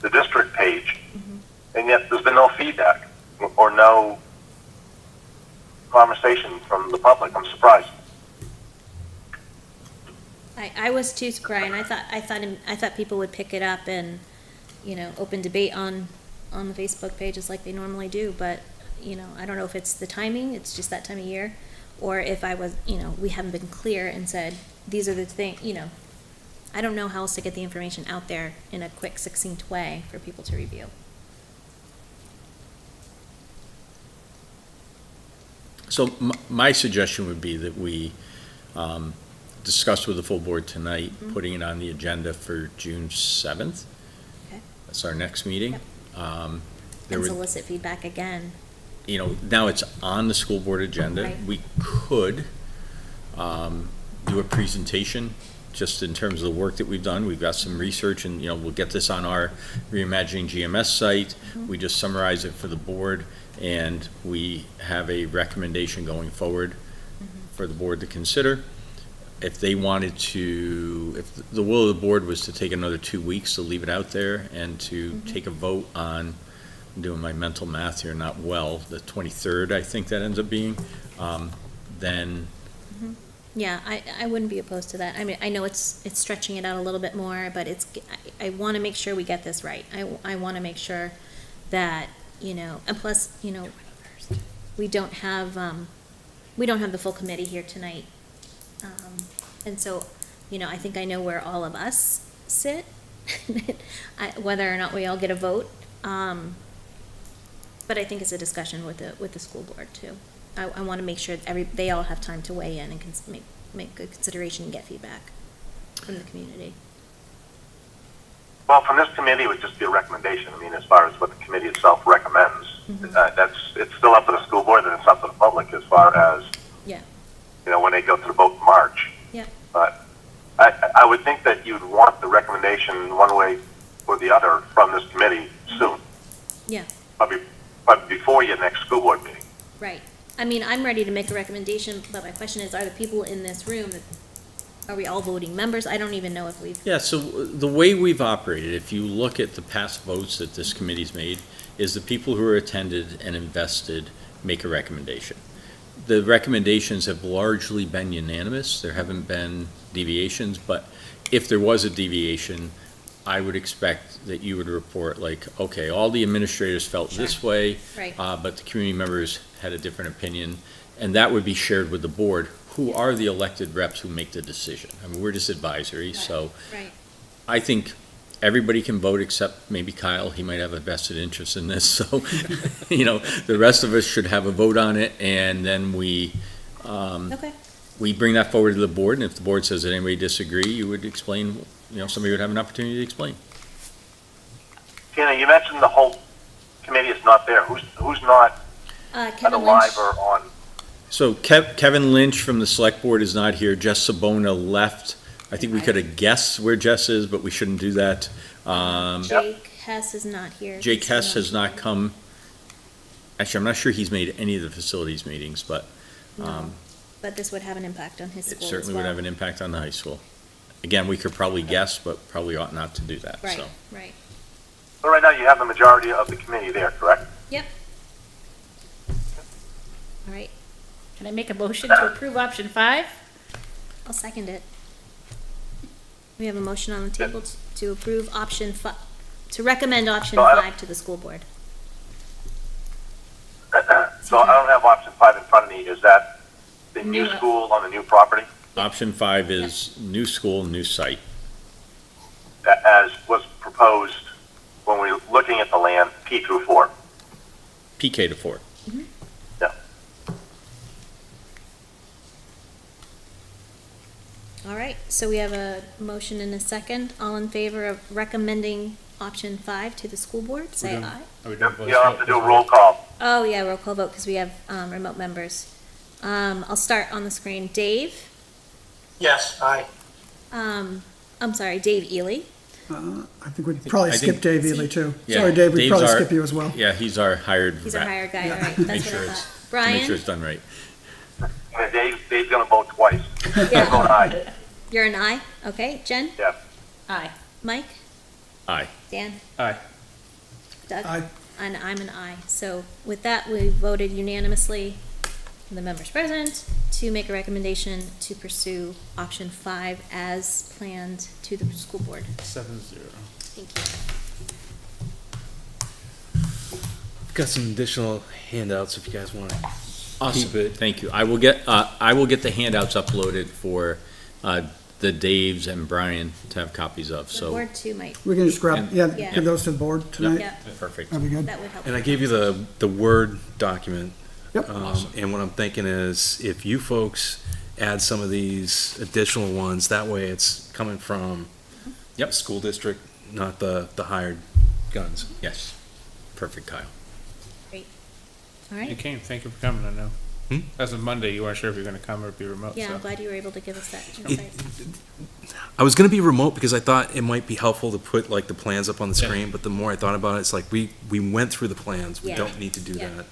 Speaker 8: the district page, and yet there's been no feedback or no conversation from the public. I'm surprised.
Speaker 1: I was too, Brian. I thought people would pick it up and, open debate on the Facebook pages like they normally do, but, I don't know if it's the timing, it's just that time of year, or if we haven't been clear and said, these are the things, I don't know how else to get the information out there in a quick, succinct way for people to review.
Speaker 3: So my suggestion would be that we discuss with the full board tonight, putting it on the agenda for June 7th.
Speaker 1: Okay.
Speaker 3: That's our next meeting.
Speaker 1: Yep.
Speaker 3: There
Speaker 1: And
Speaker 3: would,
Speaker 1: solicit feedback again.
Speaker 3: now it's on the school board agenda.
Speaker 1: Right.
Speaker 3: We could do a presentation, just in terms of the work that we've done. We've got some research, and, we'll get this on our Reimagining GMS site. We just summarize it for the board, and we have a recommendation going forward for the board to consider. If they wanted to, if the will of the board was to take another 2 weeks to leave it out there and to take a vote on, I'm doing my mental math here not well, the 23rd, I think that ends up being, then
Speaker 1: Yeah, I wouldn't be opposed to that. I mean, I know it's stretching it out a little bit more, but I want to make sure we get this right. I want to make sure that, and plus, we don't have the full committee here tonight. And so, I think I know where all of us sit, whether or not we all get a vote. But I think it's a discussion with the school board too. I want to make sure they all have time to weigh in and make good consideration and get feedback from the community.
Speaker 8: Well, from this committee, it would just be a recommendation. I mean, as far as what the committee itself recommends, it's still up to the school board and it's up to the public as far as,
Speaker 1: Yeah.
Speaker 8: when they go to the vote in March.
Speaker 1: Yeah.
Speaker 8: But I would think that you'd want the recommendation one way or the other from this committee soon,
Speaker 1: Yeah.
Speaker 8: probably before your next school board meeting.
Speaker 1: Right. I mean, I'm ready to make a recommendation, but my question is, are the people in this room, are we all voting members? I don't even know if we've.
Speaker 3: Yeah, so the way we've operated, if you look at the past votes that this committee's made, is the people who are attended and invested make a recommendation. The recommendations have largely been unanimous. There haven't been deviations, but if there was a deviation, I would expect that you would report like, okay, all the administrators felt this way,
Speaker 1: Right.
Speaker 3: but the community members had a different opinion, and that would be shared with the board, who are the elected reps who make the decision. I mean, we're just advisory, so
Speaker 1: Right.
Speaker 3: I think everybody can vote except maybe Kyle. He might have a vested interest in this, so, the rest of us should have a vote on it, and then we bring that forward to the board, and if the board says that anybody disagree, you would explain, somebody would have an opportunity to explain.
Speaker 8: Tina, you mentioned the whole committee is not there. Who's not
Speaker 1: Kevin
Speaker 8: alive
Speaker 1: Lynch.
Speaker 8: or on?
Speaker 3: So Kevin Lynch from the select board is not here. Jess Sabona left. I think we could have guessed where Jess is, but we shouldn't do that.
Speaker 1: Jake Hess is not here.
Speaker 3: Jake Hess has not come. Actually, I'm not sure he's made any of the facilities meetings, but
Speaker 1: No, but this would have an impact on his
Speaker 3: it
Speaker 1: school as
Speaker 3: certainly would
Speaker 1: well.
Speaker 3: have an impact on the high school. Again, we could probably guess, but probably ought not to do that,
Speaker 1: Right,
Speaker 3: so.
Speaker 1: right.
Speaker 8: So right now you have the majority of the committee there, correct?
Speaker 1: Yep. All right,
Speaker 5: Can I make a motion to approve option 5?
Speaker 1: I'll second it. We have a motion on the table to approve option to recommend option
Speaker 8: So I don't-
Speaker 1: 5 to the school board.
Speaker 8: So I don't have option 5 in front of me. Is that the new
Speaker 5: New-
Speaker 8: school on the new property,
Speaker 3: Option 5 is new school, new site.
Speaker 8: as was proposed when we were looking at the land, P through 4?
Speaker 3: PK to 4.
Speaker 8: Yeah.
Speaker 1: All right, so we have a motion and a second. All in favor of recommending option 5 to the school board, say aye.
Speaker 2: Are we doing voice
Speaker 8: You'll have
Speaker 2: vote?
Speaker 8: to do a roll call.
Speaker 1: Oh, yeah, roll call vote, because we have remote members. I'll start on the screen. Dave?
Speaker 6: Yes, aye.
Speaker 1: I'm sorry, Dave Ely.
Speaker 4: I think we'd probably
Speaker 3: I
Speaker 4: skip
Speaker 3: think-
Speaker 4: Dave Ely too.
Speaker 3: Yeah,
Speaker 4: Sorry, Dave, we'd
Speaker 3: Dave's
Speaker 4: probably
Speaker 3: our-
Speaker 4: skip you as well.
Speaker 3: Yeah, he's our hired
Speaker 1: He's a
Speaker 3: rep.
Speaker 1: hired guy,
Speaker 4: Yeah.
Speaker 1: all right,
Speaker 3: Make
Speaker 1: that's
Speaker 3: sure
Speaker 1: what I
Speaker 3: it's,
Speaker 1: thought.
Speaker 3: to
Speaker 1: Brian?
Speaker 3: make sure it's done right.
Speaker 8: And Dave's gonna vote twice.
Speaker 1: Yeah.
Speaker 8: Vote aye.
Speaker 1: You're an aye? Okay, Jen?
Speaker 8: Yes.
Speaker 5: Aye.
Speaker 1: Mike?
Speaker 3: Aye.
Speaker 1: Dan?
Speaker 2: Aye.
Speaker 1: Doug?
Speaker 4: Aye.
Speaker 1: And I'm an aye. So with that, we voted unanimously, the members present, to make a recommendation to pursue option 5 as planned to the school board.
Speaker 2: 7-0.
Speaker 1: Thank you.
Speaker 7: Got some additional handouts if you guys want to
Speaker 3: Awesome,
Speaker 7: keep it.
Speaker 3: thank you. I will get the handouts uploaded for, the Daves and Brian to have copies of,
Speaker 1: The
Speaker 3: so.
Speaker 1: board too might,
Speaker 4: We can just grab, yeah,
Speaker 1: Yeah.
Speaker 4: give those to the board tonight.
Speaker 1: yeah,
Speaker 3: Perfect.
Speaker 4: That'd be good.
Speaker 1: that would help.
Speaker 7: And I gave you the Word document.
Speaker 4: Yep.
Speaker 7: And what I'm thinking is, if you folks add some of these additional ones, that way it's coming from
Speaker 3: Yep.
Speaker 7: school district, not the hired guns.
Speaker 3: Yes. Perfect, Kyle.
Speaker 1: All
Speaker 2: You
Speaker 1: right.
Speaker 2: came, thank you for coming, I know. As of Monday, you weren't sure if you were gonna come or be remote,
Speaker 1: Yeah, I'm
Speaker 2: so.
Speaker 1: glad you were able to give us that insight.
Speaker 7: I was gonna be remote because I thought it might be helpful to put like the plans up on the
Speaker 2: Yeah.
Speaker 7: screen, but the more I thought about it, it's like we went through the plans. We
Speaker 1: Yeah.
Speaker 7: don't need to do
Speaker 1: Yeah.
Speaker 7: that.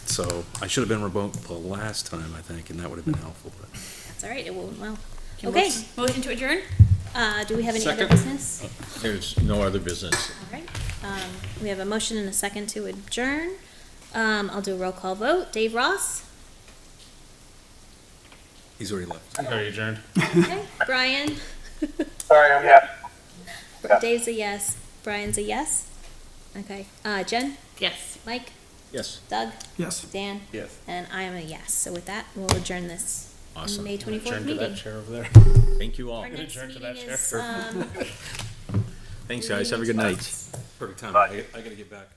Speaker 7: So I should have been remote the last time, I think, and that would have been helpful. But
Speaker 1: That's all right, it went well.
Speaker 5: Can
Speaker 1: Okay.
Speaker 5: Motion to adjourn?
Speaker 1: Do we have any other
Speaker 2: Second.
Speaker 1: business?
Speaker 3: There's no other business.
Speaker 1: All right. We have a motion and a second to adjourn. I'll do a roll call vote. Dave Ross?
Speaker 7: He's already left.
Speaker 2: Already adjourned.
Speaker 1: Okay, Brian?
Speaker 6: Sorry, I'm yes.
Speaker 1: Dave's a yes. Brian's a yes. Okay, Jen?
Speaker 5: Yes.
Speaker 1: Mike?
Speaker 3: Yes.
Speaker 1: Doug?
Speaker 4: Yes.
Speaker 1: Dan?
Speaker 2: Yes.
Speaker 1: And I am a yes. So with that, we'll adjourn this
Speaker 3: Awesome.
Speaker 1: May 24th
Speaker 2: Adjourn to
Speaker 1: meeting.
Speaker 2: that chair over there.
Speaker 3: Thank you all.
Speaker 1: Our next
Speaker 2: Adjourn to that
Speaker 1: meeting
Speaker 2: chair.
Speaker 1: is,
Speaker 3: Thanks, guys. Have a good night.
Speaker 7: Perfect time.
Speaker 8: Bye.
Speaker 7: I gotta get back.